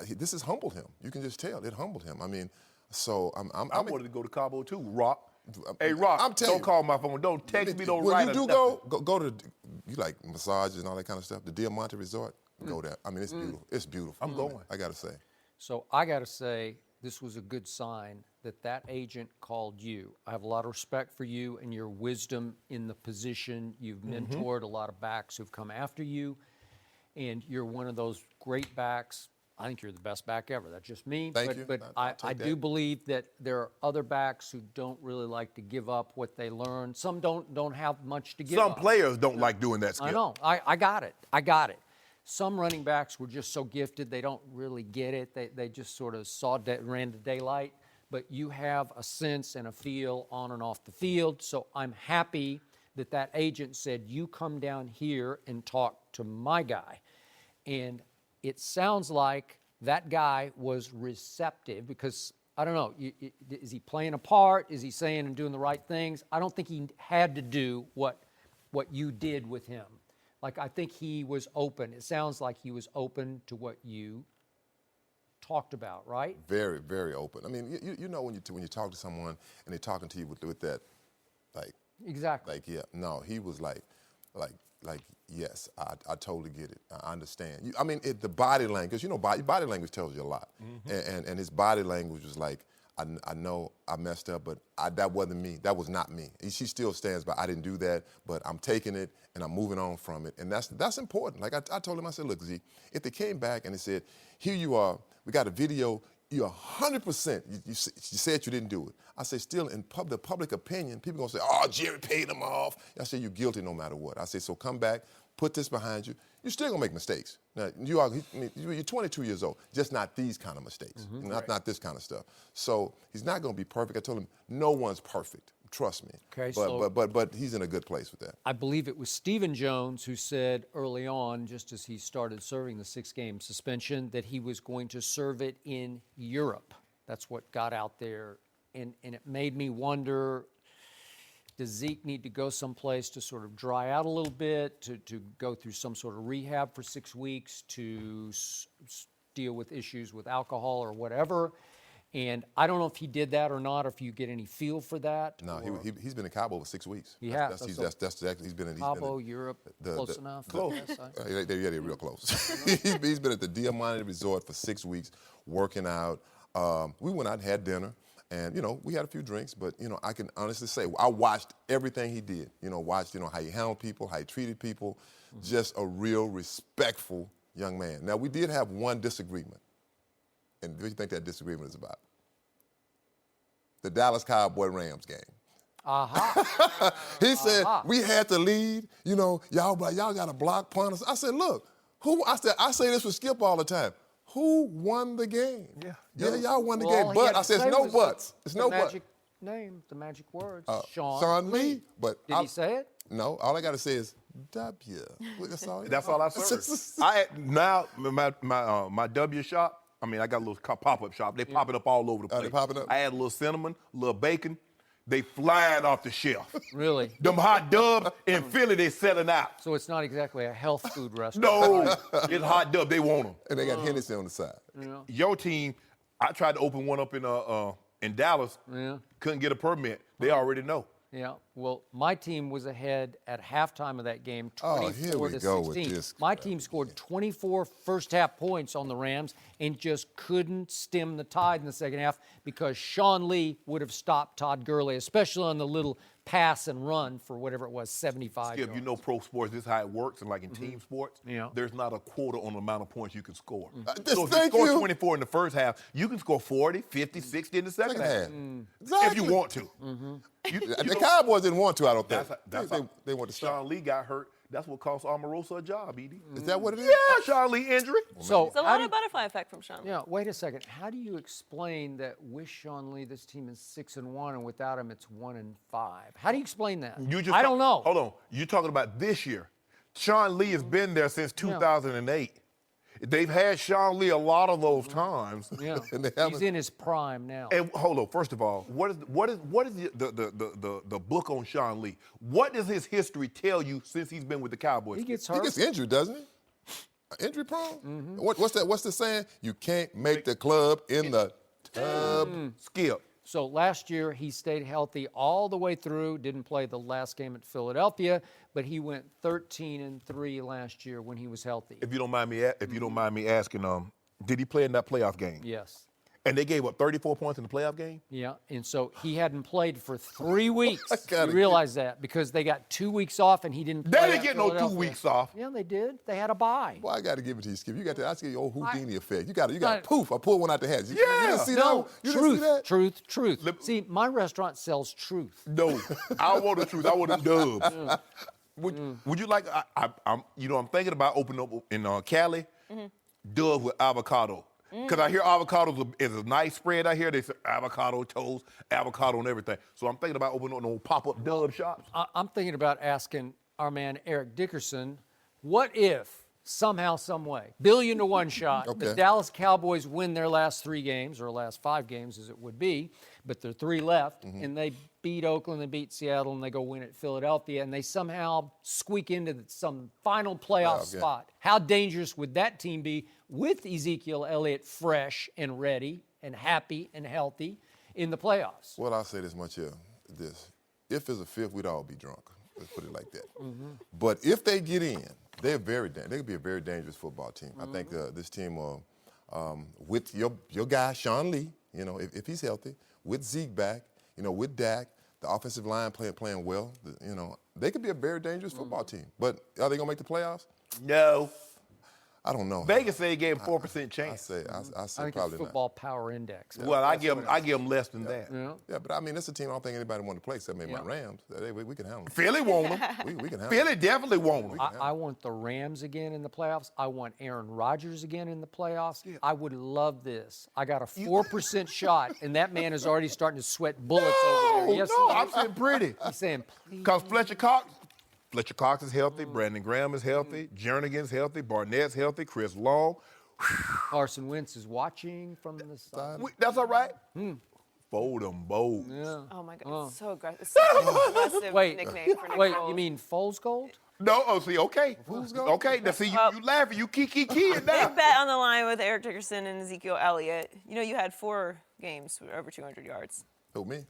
H: this has humbled him. You can just tell. It humbled him. I mean, so
F: I wanted to go to Cabo too, Rock. Hey, Rock, don't call my phone. Don't text me. Don't write.
H: When you do go to, you like massages and all that kind of stuff, the Diamante Resort, go there. I mean, it's beautiful. It's beautiful.
F: I'm going.
H: I got to say.
G: So I got to say, this was a good sign that agent called you. I have a lot of respect for you and your wisdom in the position. You've mentored a lot of backs who've come after you, and you're one of those great backs. I think you're the best back ever. That's just me.
H: Thank you.
G: But I do believe that there are other backs who don't really like to give up what they learned. Some don't have much to give up.
F: Some players don't like doing that, Skip.
G: I know. I got it. Some running backs were just so gifted they don't really get it. They just sort of ran to daylight. But you have a sense and a feel on and off the field. So I'm happy that agent said, you come down here and talk to my guy. And it sounds like that guy was receptive because, I don't know, is he playing a part? Is he saying and doing the right things? I don't think he had to do what you did with him. Like, I think he was open. It sounds like he was open to what you talked about, right?
H: Very, very open. I mean, when you talk to someone and they're talking to you with that, like.
G: Exactly.
H: Like, yeah, no, he was like, like yes, I totally get it. I understand. I mean, the body language, you know, body language tells you a lot. And his body language was like, I know I messed up, but that wasn't me. That was not me. She still stands by, I didn't do that, but I'm taking it and I'm moving on from it. And that's important. Like I told him, I said, look, Zeke, if they came back and they said, here you are, we got a video, you're 100%, you said you didn't do it. I say, still in the public opinion, people gonna say, oh, Jerry paid him off. I say, you're guilty no matter what. I say, so come back, put this behind you. You're still gonna make mistakes. Now, you're 22 years old, just not these kind of mistakes, not this kind of stuff. So he's not gonna be perfect. I told him, no one's perfect, trust me.
G: Okay,
H: but he's in a good place with that.
G: I believe it was Stephen Jones who said early on, just as he started serving the 6-game suspension, that he was going to serve it in Europe. That's what got out there. And it made me wonder, does Zeke need to go someplace to sort of dry out a little bit, to go through some sort of rehab for 6 weeks, to deal with issues with alcohol or whatever? And I don't know if he did that or not, or if you get any feel for that.
H: No, he's been in Cabo for 6 weeks.
G: He has.
H: That's exactly, he's been in
G: Cabo, Europe, close enough.
H: Close. Yeah, they're real close. He's been at the Diamante Resort for 6 weeks, working out. We went out and had dinner. And, you know, we had a few drinks, but, you know, I can honestly say I watched everything he did. You know, watched, you know, how he handled people, how he treated people. Just a real respectful young man. Now, we did have one disagreement. And what do you think that disagreement is about? The Dallas Cowboy-Rams game. He said, we had to lead. You know, y'all got to block punters. I said, look, I say this with Skip all the time. Who won the game? Yeah, y'all won the game. But I said, it's no buts. It's no buts.
G: The magic name, the magic words.
H: Sean Lee. But
G: Did he say it?
H: No. All I got to say is W. That's all.
F: That's all I serve. Now my W shop. I mean, I got a little pop-up shop. They pop it up all over the place.
H: They popping up?
F: I add a little cinnamon, a little bacon. They flying off the shelf.
G: Really?
F: Them hot dubs in Philly, they selling out.
G: So it's not exactly a health food restaurant.
F: No, it's hot dub. They want them.
H: And they got Hennessy on the side.
G: Yeah.
F: Your team, I tried to open one up in Dallas.
G: Yeah.
F: Couldn't get a permit. They already know.
G: Yeah. Well, my team was ahead at halftime of that game,
H: Oh, here we
G: 24 to
H: go with
G: 16.
H: this.
G: My team scored 24 first-half points on the Rams and just couldn't stem the tide in the second half because Sean Lee would have stopped Todd Gurley, especially on the little pass and run for whatever it was, 75
F: Skip,
G: yards.
F: you know pro sports, this is how it works, and like in team sports,
G: Yeah.
F: there's not a quota on the amount of points you can score.
H: Just
F: So if
H: thank
F: you score
H: you.
F: 24 in the first half, you can score 40, 50, 60 in the second half.
H: Exactly.
F: If you want to.
H: The Cowboys didn't want to, I don't think. They want to stop.
F: Sean Lee got hurt. That's what cost Omarosa a job, Edie.
H: Is that what it is?
F: Yeah, Sean Lee injury.
G: So
A: It's a lot of butterfly effect from Sean.
G: Yeah, wait a second. How do you explain that with Sean Lee, this team is 6-1, and without him, it's 1-5? How do you explain that? I don't know.
F: Hold on. You're talking about this year. Sean Lee has been there since 2008. They've had Sean Lee a lot of those times.
G: Yeah,
H: And they
G: he's
H: haven't-
G: in his prime now.
F: And hold on. First of all, what is the book on Sean Lee? What does his history tell you since he's been with the Cowboys?
G: He gets
H: He
G: hurt.
H: gets injured, doesn't he? Injury prone? What's the saying? You can't make the club in the tub.
F: Skip.
G: So last year, he stayed healthy all the way through, didn't play the last game at Philadelphia, but he went 13-3 last year when he was healthy.
F: If you don't mind me asking, did he play in that playoff game?
G: Yes.
F: And they gave up 34 points in the playoff game?
G: Yeah, and so he hadn't played for 3 weeks.
H: gotta
G: You realize that because they got 2 weeks off and he didn't
F: They
G: play.
F: didn't
G: at
F: get no 2
G: Philadelphia.
F: weeks off.
G: Yeah, they did. They had a bye.
H: Well, I got to give it to you, Skip. You got to. I see your old Houdini effect. You got
G: Not-
H: poof. I pulled one out the hat. You didn't see
G: No,
H: that? You didn't see that?
G: truth. See, my restaurant sells truth.
F: No, I don't want the truth. I want the dubs. Would you like? I'm thinking about opening up in Cali, dubs with avocado. Because I hear avocados is a nice spread out here. They say avocado toast, avocado and everything. So I'm thinking about opening up no pop-up dub shops.
G: I'm thinking about asking our man Eric Dickerson, what if somehow, some way, billion to one shot, the
H: Okay.
G: Dallas Cowboys win their last 3 games, or last 5 games as it would be, but there are 3 left, and they beat Oakland, they beat Seattle, and they go win at Philadelphia, and they somehow squeak into some final playoff
H: Playoff game.
G: spot. How dangerous would that team be with Ezekiel Elliott fresh and ready and happy and healthy in the playoffs?
H: Well, I'll say this much here. If it's a fifth, we'd all be drunk. Let's put it like that. But if they get in, they could be a very dangerous football team. I think this team, with your guy Sean Lee, if he's healthy, with Zeke back, with Dak, the offensive line playing well, they could be a very dangerous football team. But are they gonna make the playoffs?
F: No.
H: I don't know.
F: Vegas say he gave him 4% chance.
H: I say
G: I think
H: probably
G: it's football power index.
F: Well, I give him less than that.
H: not. Yeah, but I mean, it's a team I don't think anybody want to play except maybe my Rams. We can handle them.
F: Philly want him.
H: We can handle
F: Philly definitely want him.
G: I want the Rams again in the playoffs. I want Aaron Rodgers again in the playoffs. I would love this. I got a 4% shot, and that man is already starting to sweat bullets over there. Yes,
F: No,
G: he
F: I'm
G: is.
F: saying pretty.
G: He's saying, please.
F: Because Fletcher Cox is healthy, Brandon Graham is healthy, Jernigan's healthy, Barnett's healthy, Chris Long.
G: Carson Wentz is watching from the side.
F: That's all right. Fold them both.
G: Yeah.
A: Oh my God, it's so aggressive. It's such an aggressive
G: Wait,
A: nickname for Nick
G: Wait,
A: Foles.
G: you mean Foles Gold?
F: No, see, okay. Okay, now see, you laughing, you kiki it now.
A: Big bet on the line with Eric Dickerson and Ezekiel Elliott. You had 4 games with over 200 yards.
H: Who, me?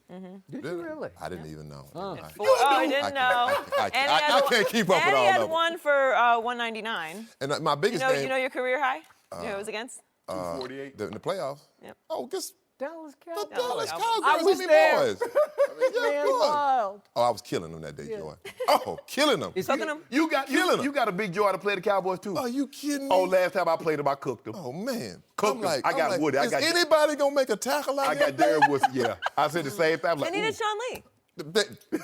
G: Did you really?
H: I didn't even know.
A: I didn't know.
H: I can't keep up with
A: And
H: all
A: he had
H: of them.
A: one for 199.
H: And my biggest game.
A: You know your career high? You know who it was against?
F: 248.
H: In the playoffs.
A: Yep.
H: Oh, guess
G: Dallas
H: the
G: Cowboys.
H: Dallas
A: I
H: Cowboys.
G: was
H: me
G: there.
H: boys. I mean, yeah,
G: Man,
H: boy.
G: wild.
H: Oh, I was killing them that day, Joy. Oh, killing them.
A: Cooking them?
F: You got
H: Killing 'em.
F: you got a big joy to play the Cowboys too.
H: Are you kidding me?
F: Oh, last time I played them, I cooked them.
H: Oh, man.
F: Cooked 'em. I got Woody.
H: Is anybody going to make a tackle out
F: I
H: there?
F: got Darren Woodson. Yeah, I said the same thing. I'm
A: They
F: like,
A: needed
F: ooh.
A: Sean Lee.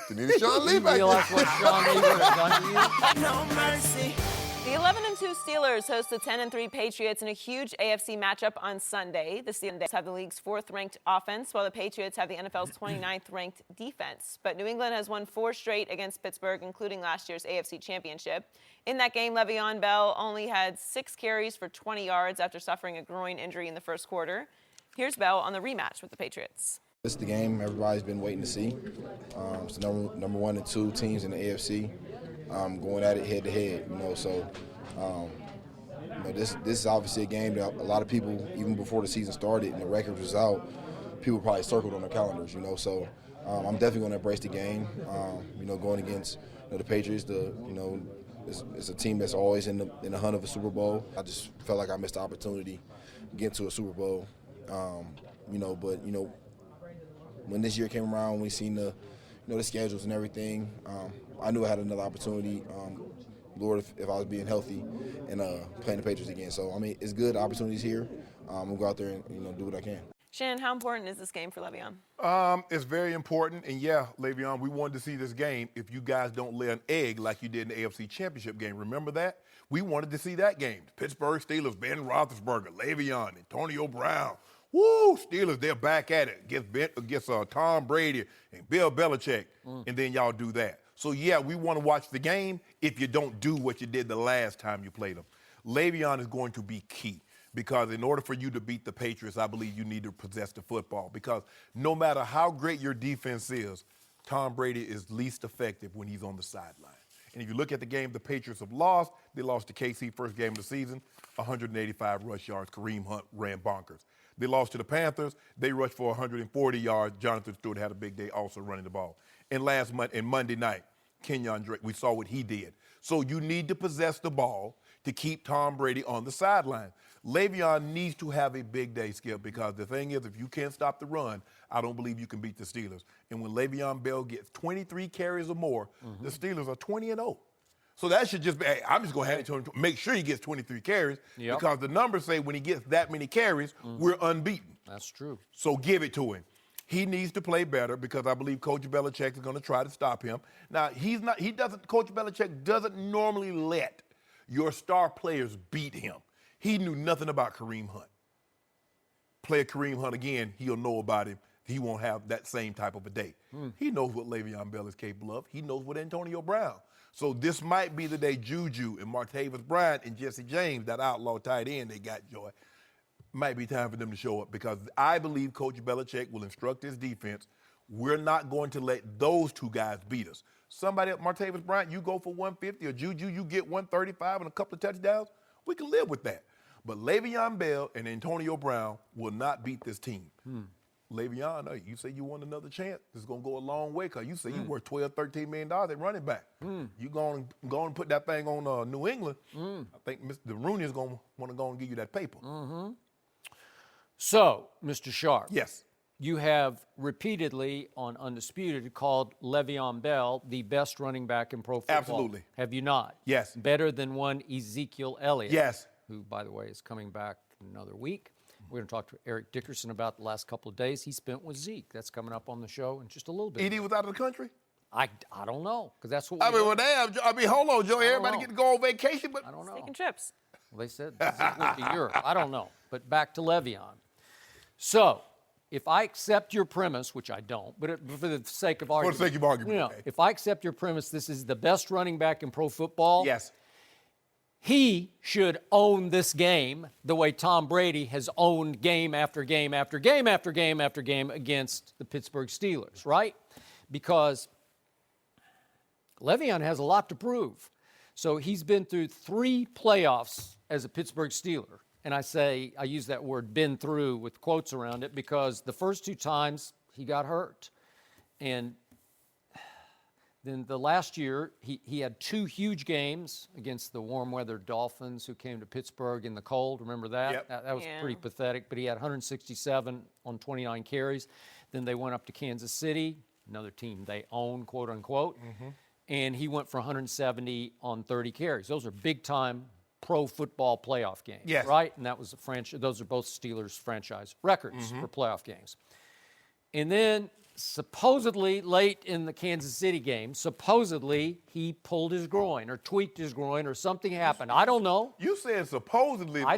H: They needed Sean Lee back
G: Realize
H: there.
G: what Sean Lee would have done to you?
E: No mercy.
A: The 11-2 Steelers host the 10-3 Patriots in a huge AFC matchup on Sunday. The Steelers have the league's 4th-ranked offense, while the Patriots have the NFL's 29th-ranked defense. But New England has won 4 straight against Pittsburgh, including last year's AFC Championship. In that game, Le'Veon Bell only had 6 carries for 20 yards after suffering a groin injury in the first quarter. Here's Bell on the rematch with the Patriots.
I: This is the game everybody's been waiting to see. It's the number 1 and 2 teams in the AFC going at it head to head. This is obviously a game that a lot of people, even before the season started and the record was out, people probably circled on their calendars. So I'm definitely going to embrace the game. Going against the Patriots, it's a team that's always in the hunt of a Super Bowl. I just felt like I missed the opportunity to get to a Super Bowl. When this year came around, we seen the schedules and everything. I knew I had another opportunity. Lord, if I was being healthy and playing the Patriots again. So it's good opportunities here. We'll go out there and do what I can.
A: Shannon, how important is this game for Le'Veon?
F: It's very important, and yeah, Le'Veon, we wanted to see this game if you guys don't lay an egg like you did in the AFC Championship game. Remember that? We wanted to see that game. Pittsburgh Steelers, Ben Roethlisberger, Le'Veon, Antonio Brown. Woo, Steelers, they're back at it against Tom Brady and Bill Belichick, and then y'all do that. So, yeah, we want to watch the game if you don't do what you did the last time you played them. Le'Veon is going to be key because in order for you to beat the Patriots, I believe you need to possess the football because no matter how great your defense is, Tom Brady is least effective when he's on the sideline. And if you look at the game the Patriots have lost, they lost to KC first game of the season, 185 rush yards. Kareem Hunt ran bonkers. They lost to the Panthers. They rushed for 140 yards. Jonathan Stewart had a big day also running the ball. And Monday night, Kenyon Drake, we saw what he did. So you need to possess the ball to keep Tom Brady on the sideline. Le'Veon needs to have a big day, Skip, because the thing is, if you can't stop the run, I don't believe you can beat the Steelers. And when Le'Veon Bell gets 23 carries or more, the Steelers are 20-0. So that should just be, hey, I'm just going to have to make sure he gets 23 carries because the numbers say when he gets that many carries, we're unbeaten.
G: That's true.
F: So give it to him. He needs to play better because I believe Coach Belichick is going to try to stop him. Now, Coach Belichick doesn't normally let your star players beat him. He knew nothing about Kareem Hunt. Play Kareem Hunt again, he'll know about him. He won't have that same type of a day. He knows what Le'Veon Bell is capable of. He knows what Antonio Brown. So this might be the day Juju and Martavis Bryant and Jesse James, that outlaw tight end they got, Joy, might be time for them to show up because I believe Coach Belichick will instruct his defense. We're not going to let those two guys beat us. Somebody, Martavis Bryant, you go for 150, or Juju, you get 135 and a couple of touchdowns. We can live with that. But Le'Veon Bell and Antonio Brown will not beat this team. Le'Veon, you say you want another chance. It's going to go a long way because you say you worth $12, $13 million at running back. You going to put that thing on New England. I think Mr. Rooney is going to want to go and give you that paper.
G: So, Mr. Sharp.
F: Yes.
G: You have repeatedly on Undisputed called Le'Veon Bell the best running back in pro football.
F: Absolutely.
G: Have you not?
F: Yes.
G: Better than one Ezekiel Elliott.
F: Yes.
G: Who, by the way, is coming back in another week. We're going to talk to Eric Dickerson about the last couple of days he spent with Zeke. That's coming up on the show in just a little bit.
F: ED was out of the country?
G: I don't know, because that's what
F: I mean, well, damn. Hold on, Joe. Everybody get to go on vacation, but
G: I don't know.
A: Taking trips.
G: Well, they said Zeke went to Europe. I don't know. But back to Le'Veon. So, if I accept your premise, which I don't, but for the sake of argument.
F: For the sake of argument, okay.
G: If I accept your premise, this is the best running back in pro football.
F: Yes.
G: He should own this game the way Tom Brady has owned game after game after game after game after game against the Pittsburgh Steelers, right? Because Le'Veon has a lot to prove. So he's been through 3 playoffs as a Pittsburgh Steeler. And I use that word been through with quotes around it because the first 2 times he got hurt. And then the last year, he had 2 huge games against the warm weather Dolphins who came to Pittsburgh in the cold. Remember that?
F: Yep.
G: That was pretty pathetic. But he had 167 on 29 carries. Then they went up to Kansas City, another team they own, quote unquote. And he went for 170 on 30 carries. Those are big time pro football playoff games,
F: yes.
G: right? And that was a franchise. Those are both Steelers franchise records for playoff games. And then supposedly late in the Kansas City game, supposedly he pulled his groin or tweaked his groin or something happened. I don't know.
F: You said supposedly I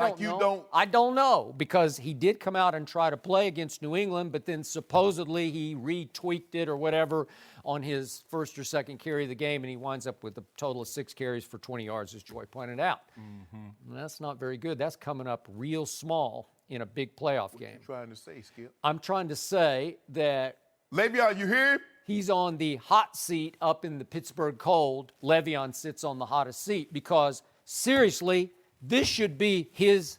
G: don't know because he did come out and try to play against New England, but then supposedly he retweaked it or whatever on his first or second carry of the game, and he winds up with a total of 6 carries for 20 yards, as Joy pointed out. That's not very good. That's coming up real small in a big playoff game.
F: What are you trying to say, Skip?
G: I'm trying to say that
F: Le'Veon, you hear him?
G: he's on the hot seat up in the Pittsburgh cold. Le'Veon sits on the hottest seat because, seriously, this should be his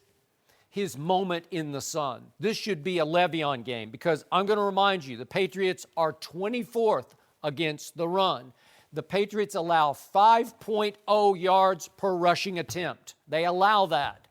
G: moment in the sun. This should be a Le'Veon game because I'm going to remind you, the Patriots are 24th against the run. The Patriots allow 5.0 yards per rushing attempt. They allow that.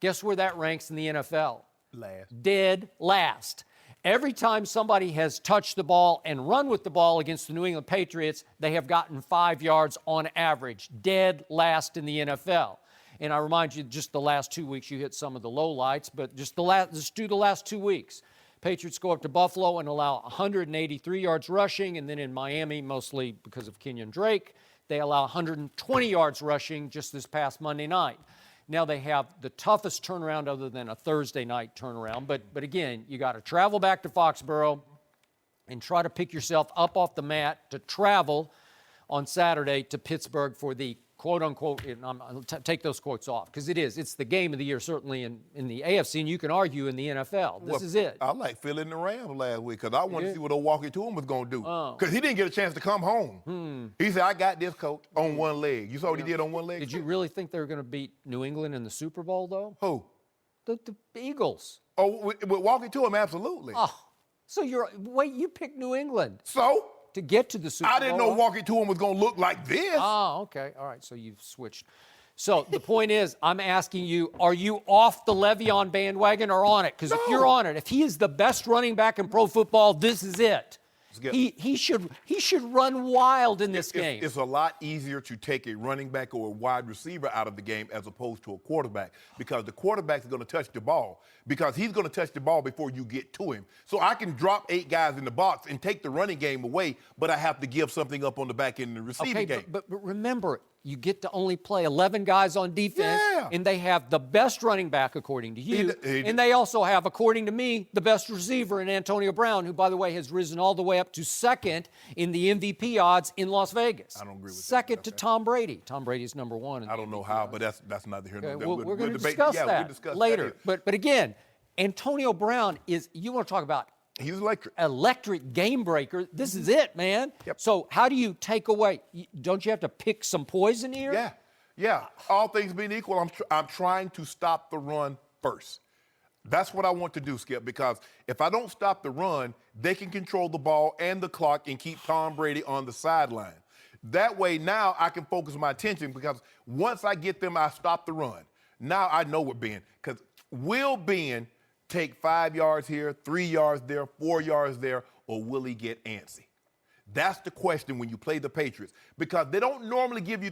G: Guess where that ranks in the NFL?
F: Last.
G: Dead last. Every time somebody has touched the ball and run with the ball against the New England Patriots, they have gotten 5 yards on average. Dead last in the NFL. And I remind you, just the last 2 weeks, you hit some of the lowlights, but just do the last 2 weeks. Patriots go up to Buffalo and allow 183 yards rushing, and then in Miami, mostly because of Kenyon Drake, they allow 120 yards rushing just this past Monday night. Now they have the toughest turnaround other than a Thursday night turnaround, but again, you got to travel back to Foxborough and try to pick yourself up off the mat to travel on Saturday to Pittsburgh for the quote-unquote, I'll take those quotes off, because it's the game of the year, certainly in the AFC, and you can argue in the NFL. This is it.
F: I like filling the Rams last week because I wanted to see what old walking to him was going to do. Because he didn't get a chance to come home. He said, I got this, coach, on one leg. You saw what he did on one leg?
G: Did you really think they were going to beat New England in the Super Bowl, though?
F: Who?
G: The Eagles.
F: Oh, with walking to him, absolutely.
G: Oh, so you picked New England.
F: So?
G: To get to the Super Bowl.
F: I didn't know walking to him was going to look like this.
G: Oh, okay. All right, so you've switched. So the point is, I'm asking you, are you off the Le'Veon bandwagon or on it? Because if you're on it, if he is the best running back in pro football, this is it. He should run wild in this game.
F: It's a lot easier to take a running back or a wide receiver out of the game as opposed to a quarterback because the quarterback is going to touch the ball because he's going to touch the ball before you get to him. So I can drop 8 guys in the box and take the running game away, but I have to give something up on the back end of the receiving game.
G: But remember, you get to only play 11 guys on defense, and they have the best running back, according to you, and they also have, according to me, the best receiver in Antonio Brown, who, by the way, has risen all the way up to second in the MVP odds in Las Vegas.
F: I don't agree with that.
G: Second to Tom Brady. Tom Brady's number 1.
F: I don't know how, but that's neither here nor there.
G: We're going to discuss that later. But again, Antonio Brown is, you want to talk about
F: he's electric.
G: Electric game breaker. This is it, man.
F: Yep.
G: So how do you take away? Don't you have to pick some poison here?
F: Yeah. All things being equal, I'm trying to stop the run first. That's what I want to do, Skip, because if I don't stop the run, they can control the ball and the clock and keep Tom Brady on the sideline. That way, now I can focus my attention because once I get them, I stop the run. Now I know what Ben, because will Ben take 5 yards here, 3 yards there, 4 yards there, or will he get antsy? That's the question when you play the Patriots, because they don't normally give you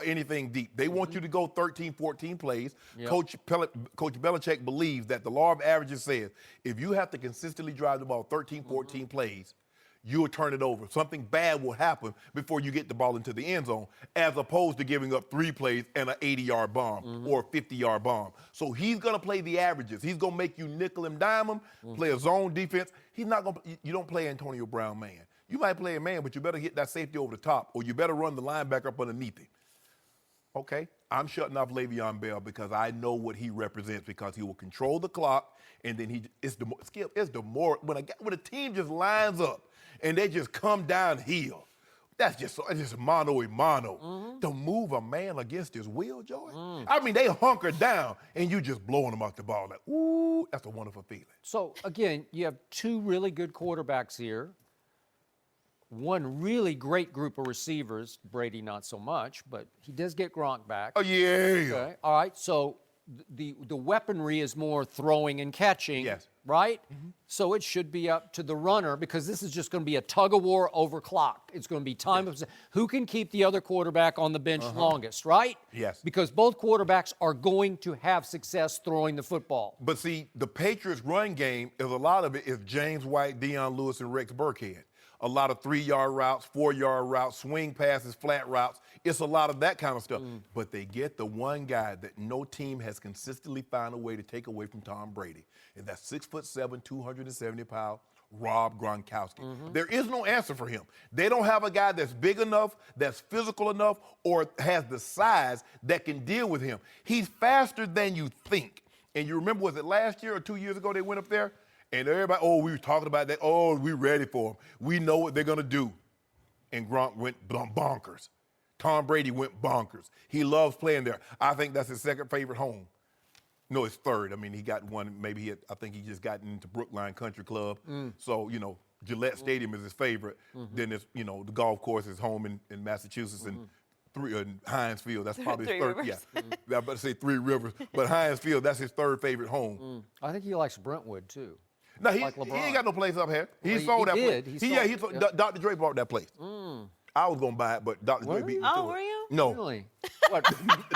F: anything deep. They want you to go 13, 14 plays.
G: Yep.
F: Coach Belichick believes that the law of averages says if you have to consistently drive the ball 13, 14 plays, you will turn it over. Something bad will happen before you get the ball into the end zone, as opposed to giving up 3 plays and an 80-yard bomb or a 50-yard bomb. So he's going to play the averages. He's going to make you nickel and dime him, play a zone defense. He's not going to, you don't play Antonio Brown man. You might play a man, but you better hit that safety over the top, or you better run the linebacker up underneath him. Okay, I'm shutting off Le'Veon Bell because I know what he represents, because he will control the clock, and then when a team just lines up and they just come downhill, it's just mano a mano. To move a man against his will, Joey. I mean, they hunker down and you just blowing them off the ball. Like, ooh, that's a wonderful feeling.
G: So, again, you have 2 really good quarterbacks here. One really great group of receivers, Brady not so much, but he does get Gronk back.
F: Oh, yeah.
G: Okay. All right, so the weaponry is more throwing and catching,
F: yes,
G: right? So it should be up to the runner, because this is just going to be a tug-of-war over clock. It's going to be time of who can keep the other quarterback on the bench longest, right?
F: Yes.
G: Because both quarterbacks are going to have success throwing the football.
F: But see, the Patriots' run game, a lot of it is James White, Deion Lewis, and Rex Burkhead. A lot of 3-yard routes, 4-yard routes, swing passes, flat routes. It's a lot of that kind of stuff. But they get the one guy that no team has consistently found a way to take away from Tom Brady, and that's 6'7", 270-pound Rob Gronkowski. There is no answer for him. They don't have a guy that's big enough, that's physical enough, or has the size that can deal with him. He's faster than you think. And you remember, was it last year or 2 years ago they went up there? And everybody, we were talking about that. Oh, we ready for them. We know what they're going to do. And Gronk went bonkers. Tom Brady went bonkers. He loves playing there. I think that's his second favorite home. No, it's third. I mean, he got one. I think he just got into Brookline Country Club. So, Gillette Stadium is his favorite. Then it's, the golf course is home in Massachusetts, and Heinz Field, that's probably his third. Yeah, I was about to say Three Rivers, but Heinz Field, that's his third favorite home.
G: I think he likes Brentwood too.
F: No, he
G: like
F: ain't got no place up here. He
G: Well,
F: sold that
G: did.
F: place.
G: He sold it.
F: Dr. Dre bought that place. I was gonna buy it, but Dr. Dre beat me to it.
A: Were you?
F: No,
G: Really? What?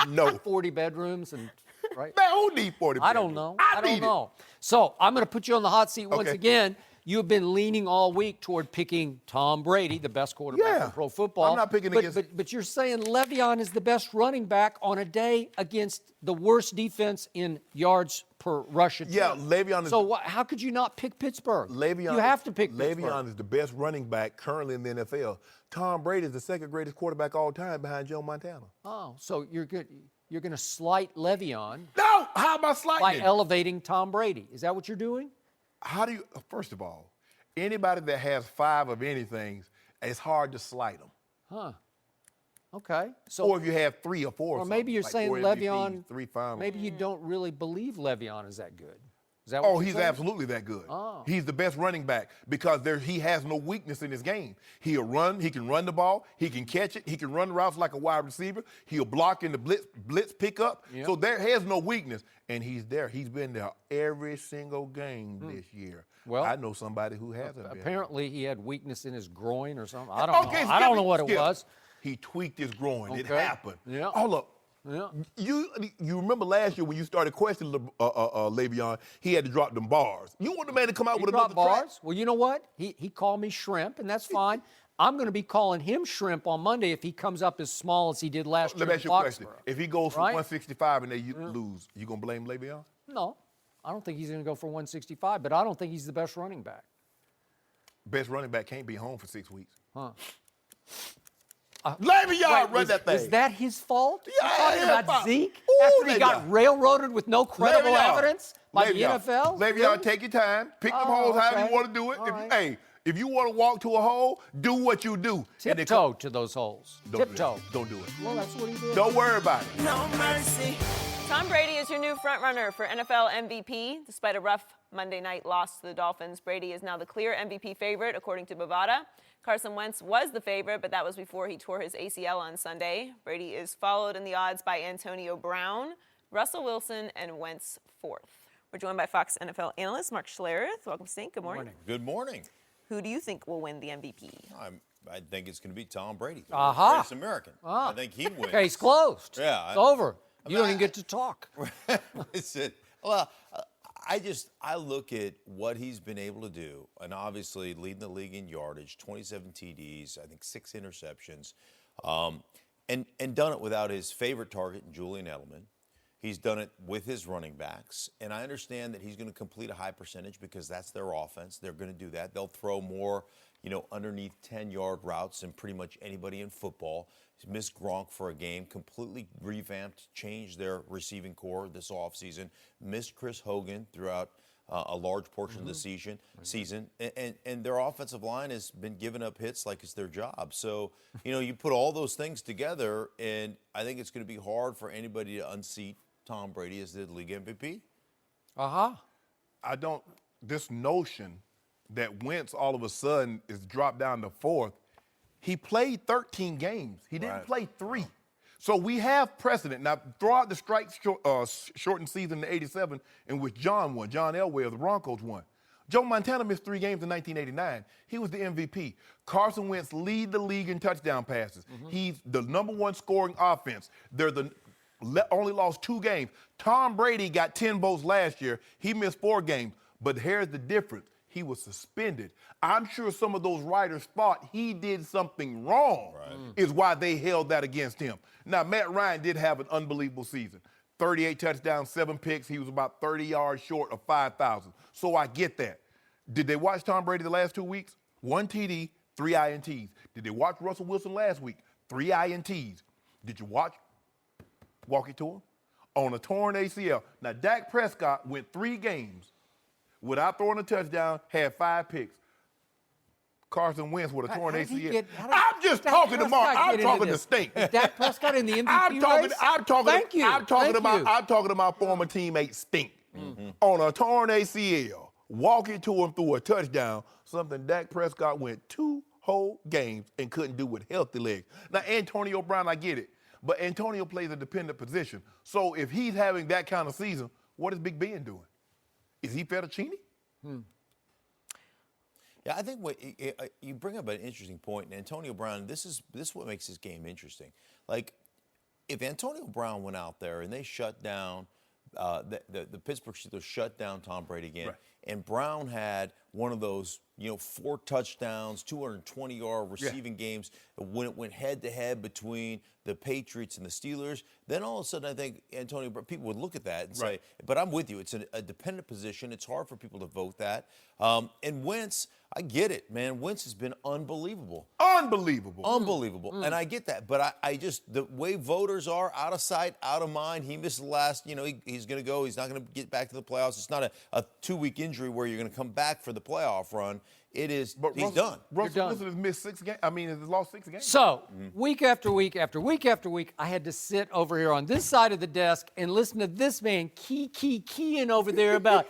F: no.
G: 40 bedrooms and right?
F: Man, who need 40?
G: I don't know.
F: I
G: don't
F: need
G: know. So I'm going to put you on the hot seat once
F: Okay.
G: again. You have been leaning all week toward picking Tom Brady, the best quarterback in pro football.
F: I'm not picking
G: but,
F: against.
G: But you're saying Le'Veon is the best running back on a day against the worst defense in yards per rush attempt.
F: Yeah, Le'Veon is.
G: So how could you not pick Pittsburgh?
F: Le'Veon,
G: you have to pick Pittsburgh.
F: Le'Veon is the best running back currently in the NFL. Tom Brady is the second greatest quarterback all time behind Joe Montana.
G: Oh, so you're good. You're going to slight Le'Veon
F: No, how am I slighting
G: by
F: him?
G: elevating Tom Brady. Is that what you're doing?
F: How do you? First of all, anybody that has 5 of anything, it's hard to slight them.
G: Huh. Okay. So
F: Or if you have 3 or 4.
G: or maybe you're saying Le'Veon.
F: 3 finals.
G: Maybe you don't really believe Le'Veon is that good. Is that what
F: Oh,
G: you're
F: he's
G: saying?
F: absolutely that good.
G: Oh.
F: He's the best running back because he has no weakness in his game. He'll run, he can run the ball, he can catch it, he can run routes like a wide receiver, he'll block in the blitz pickup.
G: Yep.
F: So there has no weakness, and he's there. He's been there every single game this year.
G: Well,
F: I know somebody who hasn't been.
G: Apparently, he had weakness in his groin or something. I don't know.
F: Skip,
G: I don't know what it was.
F: He tweaked his groin. It
G: Okay.
F: happened.
G: Yeah.
F: Hold up.
G: Yeah.
F: You remember last year when you started questioning Le'Veon, he had to drop them bars. You want the man to come out
G: He
F: with
G: dropped
F: another track?
G: bars. Well, you know what? He called me shrimp, and that's fine. I'm going to be calling him shrimp on Monday if he comes up as small as he did last year
F: Let me
G: in
F: ask you a question.
G: Foxborough.
F: If he goes for
G: Right?
F: 165 and they lose, you going to blame Le'Veon?
G: No, I don't think he's going to go for 165, but I don't think he's the best running back.
F: Best running back can't be home for 6 weeks.
G: Huh.
F: Le'Veon, run that thing.
G: Was that his fault?
F: Yeah,
G: You're talking
F: yeah,
G: about Zeke
F: Ooh,
G: after he got
F: Le'Veon.
G: railroaded with no credible
F: Le'Veon.
G: evidence by the
F: Le'Veon.
G: NFL?
F: Le'Veon,
G: Really?
F: take your time. Pick them
G: Oh,
F: holes however
G: okay.
F: you want to do it.
G: All
F: If,
G: right.
F: Hey, if you want to walk to a hole, do what you do. And then
G: Tiptoe to those holes.
F: Don't do
G: Tiptoe.
F: that. Don't do it.
G: Well, that's what he did.
F: Don't worry about it.
J: No mercy,
A: Tom Brady is your new frontrunner for NFL MVP. Despite a rough Monday night loss to the Dolphins, Brady is now the clear MVP favorite, according to Bovada. Carson Wentz was the favorite, but that was before he tore his ACL on Sunday. Brady is followed in the odds by Antonio Brown, Russell Wilson, and Wentz fourth. We're joined by Fox NFL analyst Mark Schlereth. Welcome, Stink. Good morning.
J: Good morning.
A: Who do you think will win the MVP?
J: I think it's going to be Tom Brady.
G: Aha.
J: Greatest American. I think he wins.
G: Case closed.
J: Yeah.
G: It's over. You don't even get to talk.
J: Listen, well, I look at what he's been able to do, and obviously leading the league in yardage, 27 TDs, I think 6 interceptions, and done it without his favorite target, Julian Edelman. He's done it with his running backs, and I understand that he's going to complete a high percentage because that's their offense. They're going to do that. They'll throw more, underneath 10-yard routes than pretty much anybody in football. He's missed Gronk for a game, completely revamped, changed their receiving core this offseason, missed Chris Hogan throughout a large portion of the season, and their offensive line has been giving up hits like it's their job. So, you put all those things together, and I think it's going to be hard for anybody to unseat Tom Brady as the league MVP.
F: This notion that Wentz all of a sudden is dropped down to fourth, he played 13 games. He didn't play 3. So we have precedent. Now, throw out the shortened season in '87 in which John won. John Elway of the Broncos won. Joe Montana missed 3 games in 1989. He was the MVP. Carson Wentz lead the league in touchdown passes. He's the #1 scoring offense. They're only lost 2 games. Tom Brady got 10 votes last year. He missed 4 games. But here's the difference. He was suspended. I'm sure some of those writers thought he did something wrong, is why they held that against him. Now, Matt Ryan did have an unbelievable season. 38 touchdowns, 7 picks. He was about 30 yards short of 5,000. So I get that. Did they watch Tom Brady the last 2 weeks? 1 TD, 3 INTs. Did they watch Russell Wilson last week? 3 INTs. Did you walk it to him? On a torn ACL. Now, Dak Prescott went 3 games without throwing a touchdown, had 5 picks. Carson Wentz with a torn ACL. I'm just talking to Mark. I'm talking to Stink.
G: Is Dak Prescott in the MVP race?
F: I'm talking about former teammate Stink. On a torn ACL, walking to him through a touchdown, something Dak Prescott went 2 whole games and couldn't do with healthy legs. Now, Antonio Brown, I get it, but Antonio plays a dependent position. So if he's having that kind of season, what is Big Ben doing? Is he fettuccine?
J: Yeah, I think you bring up an interesting point. And Antonio Brown, this is what makes this game interesting. Like, if Antonio Brown went out there and they shut down the Pittsburgh Steelers shut down Tom Brady again, and Brown had one of those 4 touchdowns, 220-yard receiving games when it went head-to-head between the Patriots and the Steelers, then all of a sudden I think people would look at that and say, but I'm with you. It's a dependent position. It's hard for people to vote that. And Wentz, I get it, man. Wentz has been unbelievable. Unbelievable. And I get that. But I just, the way voters are, out of sight, out of mind, he missed the last, he's going to go. He's not going to get back to the playoffs. It's not a 2-week injury where you're going to come back for the playoff run. It is, he's done.
F: Russell Wilson has missed 6 games. Has lost 6 games.
G: So, week after week after week after week, I had to sit over here on this side of the desk and listen to this man keying over there about,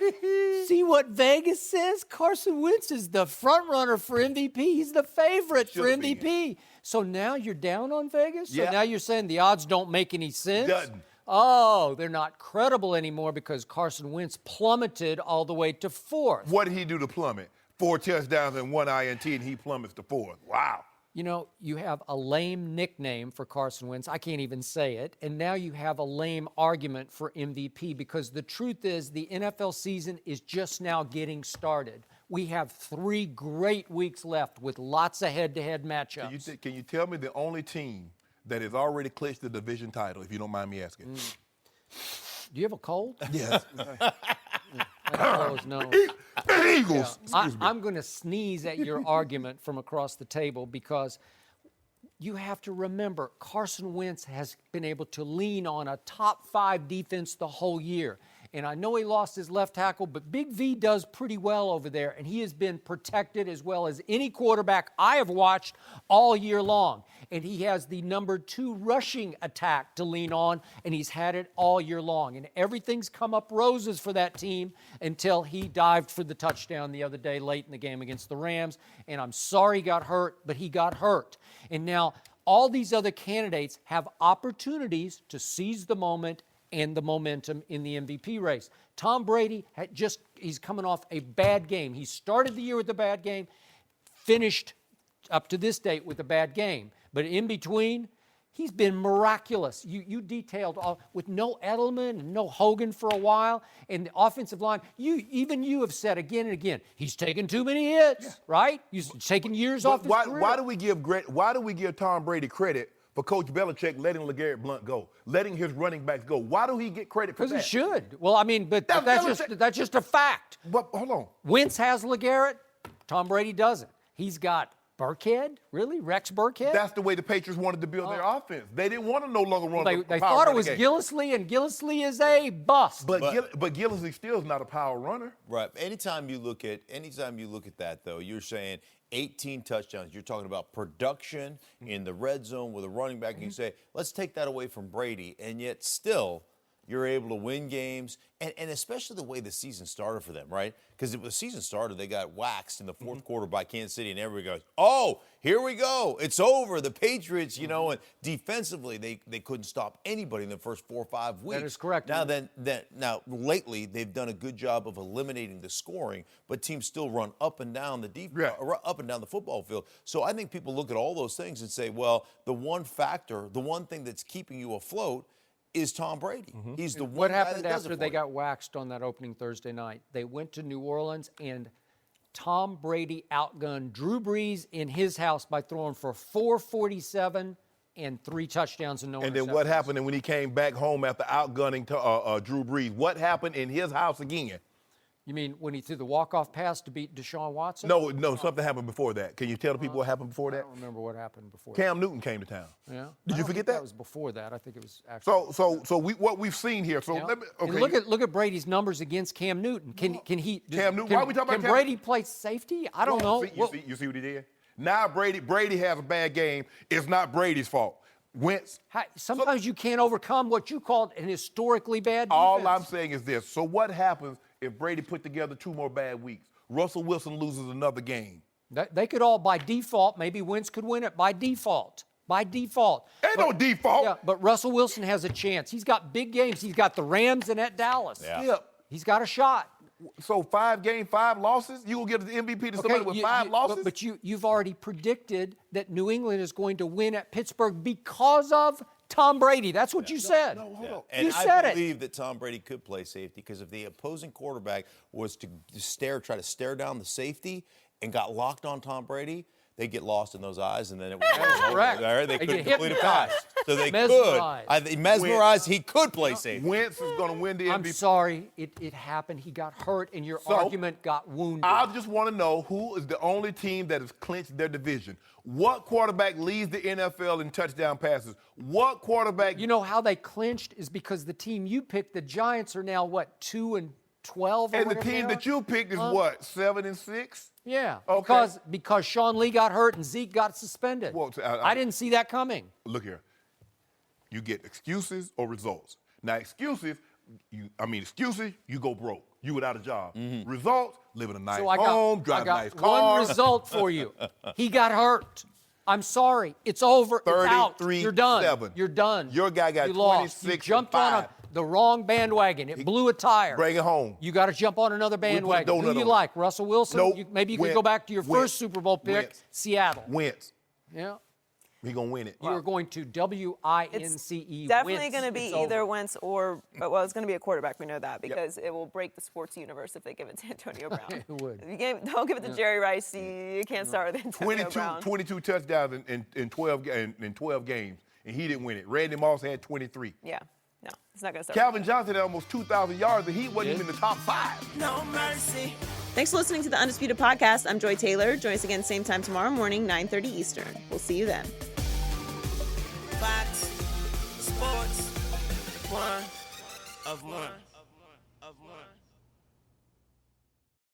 G: see what Vegas says? Carson Wentz is the front runner for MVP. He's the favorite for MVP. So now you're down on Vegas? So now you're saying the odds don't make any sense?
F: Doesn't.
G: Oh, they're not credible anymore because Carson Wentz plummeted all the way to 4th.
F: What did he do to plummet? 4 touchdowns and 1 INT, and he plummets to 4th. Wow.
G: You have a lame nickname for Carson Wentz. I can't even say it. And now you have a lame argument for MVP because the truth is the NFL season is just now getting started. We have 3 great weeks left with lots of head-to-head matchups.
F: Can you tell me the only team that has already clinched the division title, if you don't mind me asking?
G: Do you have a cold?
F: Yes.
G: No.
F: Eagles.
G: I'm going to sneeze at your argument from across the table because you have to remember Carson Wentz has been able to lean on a top 5 defense the whole year. And I know he lost his left tackle, but Big V does pretty well over there, and he has been protected as well as any quarterback I have watched all year long. And he has the number 2 rushing attack to lean on, and he's had it all year long. And everything's come up roses for that team until he dived for the touchdown the other day late in the game against the Rams. And I'm sorry he got hurt, but he got hurt. And now all these other candidates have opportunities to seize the moment and the momentum in the MVP race. Tom Brady he's coming off a bad game. He started the year with a bad game, finished up to this date with a bad game. But in between, he's been miraculous. You detailed with no Edelman and no Hogan for a while, and the offensive line. You have said again and again, he's taken too many hits, right? He's taken years off his career.
F: Why do we give Tom Brady credit for Coach Belichick letting LeGarrette Blount go, letting his running backs go? Why do he get credit for that?
G: Because he should. Well, I mean, but that's just a fact.
F: But hold on.
G: Wentz has LeGarrette. Tom Brady doesn't. He's got Burkhead? Really? Rex Burkhead?
F: That's the way the Patriots wanted to build their offense. They didn't want to no longer run the
G: They
F: power
G: thought it
F: running
G: was
F: game.
G: Gillislee, and Gillislee is a bust.
F: But Gillislee still is not a power runner.
J: Right. Anytime you look at that, though, you're saying 18 touchdowns. You're talking about production in the red zone with a running back. And you say, let's take that away from Brady, and yet still you're able to win games, and especially the way the season started for them, right? Because the season started, they got waxed in the fourth quarter by Kansas City, and everybody goes, oh, here we go. It's over. The Patriots, and defensively, they couldn't stop anybody in the first 4 or 5 weeks.
G: That is correct.
J: Now, lately, they've done a good job of eliminating the scoring, but teams still run up and down up and down the football field. So I think people look at all those things and say, well, the one thing that's keeping you afloat is Tom Brady. He's the one.
G: What
J: guy
G: happened
J: that does
G: after
J: it for
G: they
J: you.
G: got waxed on that opening Thursday night? They went to New Orleans, and Tom Brady outgunned Drew Brees in his house by throwing for 447 and 3 touchdowns and no interceptions.
F: And then what happened when he came back home after outgunning Drew Brees? What happened in his house again?
G: You mean when he threw the walk-off pass to beat Deshaun Watson?
F: No, something happened before that. Can you tell the people what happened before that?
G: I don't remember what happened before
F: Cam Newton came to town.
G: Yeah.
F: Did you forget that?
G: That was before that. I think it was actually.
F: What we've seen here. So
G: Yeah.
F: let me.
G: And
F: Okay.
G: look at Brady's numbers against Cam Newton. Can he?
F: Cam Newton. Why are we talking about
G: Can
F: Cam
G: Brady play safety? I don't know.
F: You see what he did? Now Brady has a bad game. It's not Brady's fault. Wentz.
G: Sometimes you can't overcome what you called an historically bad defense.
F: All I'm saying is this. So what happens if Brady put together 2 more bad weeks? Russell Wilson loses another game.
G: They could all, by default, maybe Wentz could win it by default. By default.
F: Ain't no default.
G: Yeah, but Russell Wilson has a chance. He's got big games. He's got the Rams and at Dallas.
J: Yeah.
F: Yep.
G: He's got a shot.
F: So 5 games, 5 losses? You gonna give the MVP to somebody with 5 losses?
G: But you've already predicted that New England is going to win at Pittsburgh because of Tom Brady. That's what you said.
F: No, hold on.
J: And
G: you said
J: I believe that Tom Brady could play safety because if the opposing quarterback was to try to stare down the safety and got locked on Tom Brady, they get lost in those eyes, and then it was
G: correct.
J: They
G: They
J: couldn't
G: get
J: complete a pass. So they
G: Mesmerized.
J: mesmerized. He could play safety.
F: Wentz is going to win the MVP.
G: I'm sorry. It happened. He got hurt, and your argument got wounded.
F: I just want to know who is the only team that has clinched their division. What quarterback leads the NFL in touchdown passes? What quarterback?
G: You know how they clinched is because the team you picked, the Giants, are now, 2-12?
F: And the team that you picked is what, 7-6?
G: Yeah,
F: Okay.
G: because Sean Lee got hurt and Zeke got suspended.
F: Well,
G: I didn't see that coming.
F: Look here. You get excuses or results. Now, excuses, you go broke. You without a job. Results, live in a nice
G: So I
F: home,
G: got
F: drive a nice car.
G: one result for you. He got hurt. I'm sorry. It's over. It's out.
F: 33-7.
G: You're done. You're done.
F: Your guy got
G: you lost.
F: 26
G: You jumped
F: and
G: on
F: 5.
G: the wrong bandwagon. It blew a tire.
F: Bring it home.
G: You got to jump on another bandwagon.
F: donut
G: Who do you
F: on it.
G: like? Russell Wilson?
F: Nope.
G: Maybe you could
F: Wentz.
G: go back to your
F: Wentz.
G: first Super Bowl pick,
F: Wentz.
G: Seattle.
F: Wentz.
G: Yeah.
F: He going to win it.
G: You are going to W-I-N-C-E.
A: Definitely going to be
G: It's
A: either
G: over.
A: Wentz or, it's going to be a quarterback. We know that because it will break the sports universe if they give it to Antonio Brown.
G: It would.
A: If don't give it to Jerry Rice. You can't start with Antonio Brown.
F: 22 touchdowns in 12 games, and he didn't win it. Randy Moss had 23.
A: Yeah. No, it's not going to start.
F: Calvin Johnson had almost 2,000 yards, and he wasn't even in the top 5.
A: No mercy. Thanks for listening to the Undisputed Podcast. I'm Joy Taylor. Join us again same time tomorrow morning, 9:30 Eastern. We'll see you then.
K: Fox Sports 1 of 1. tough one.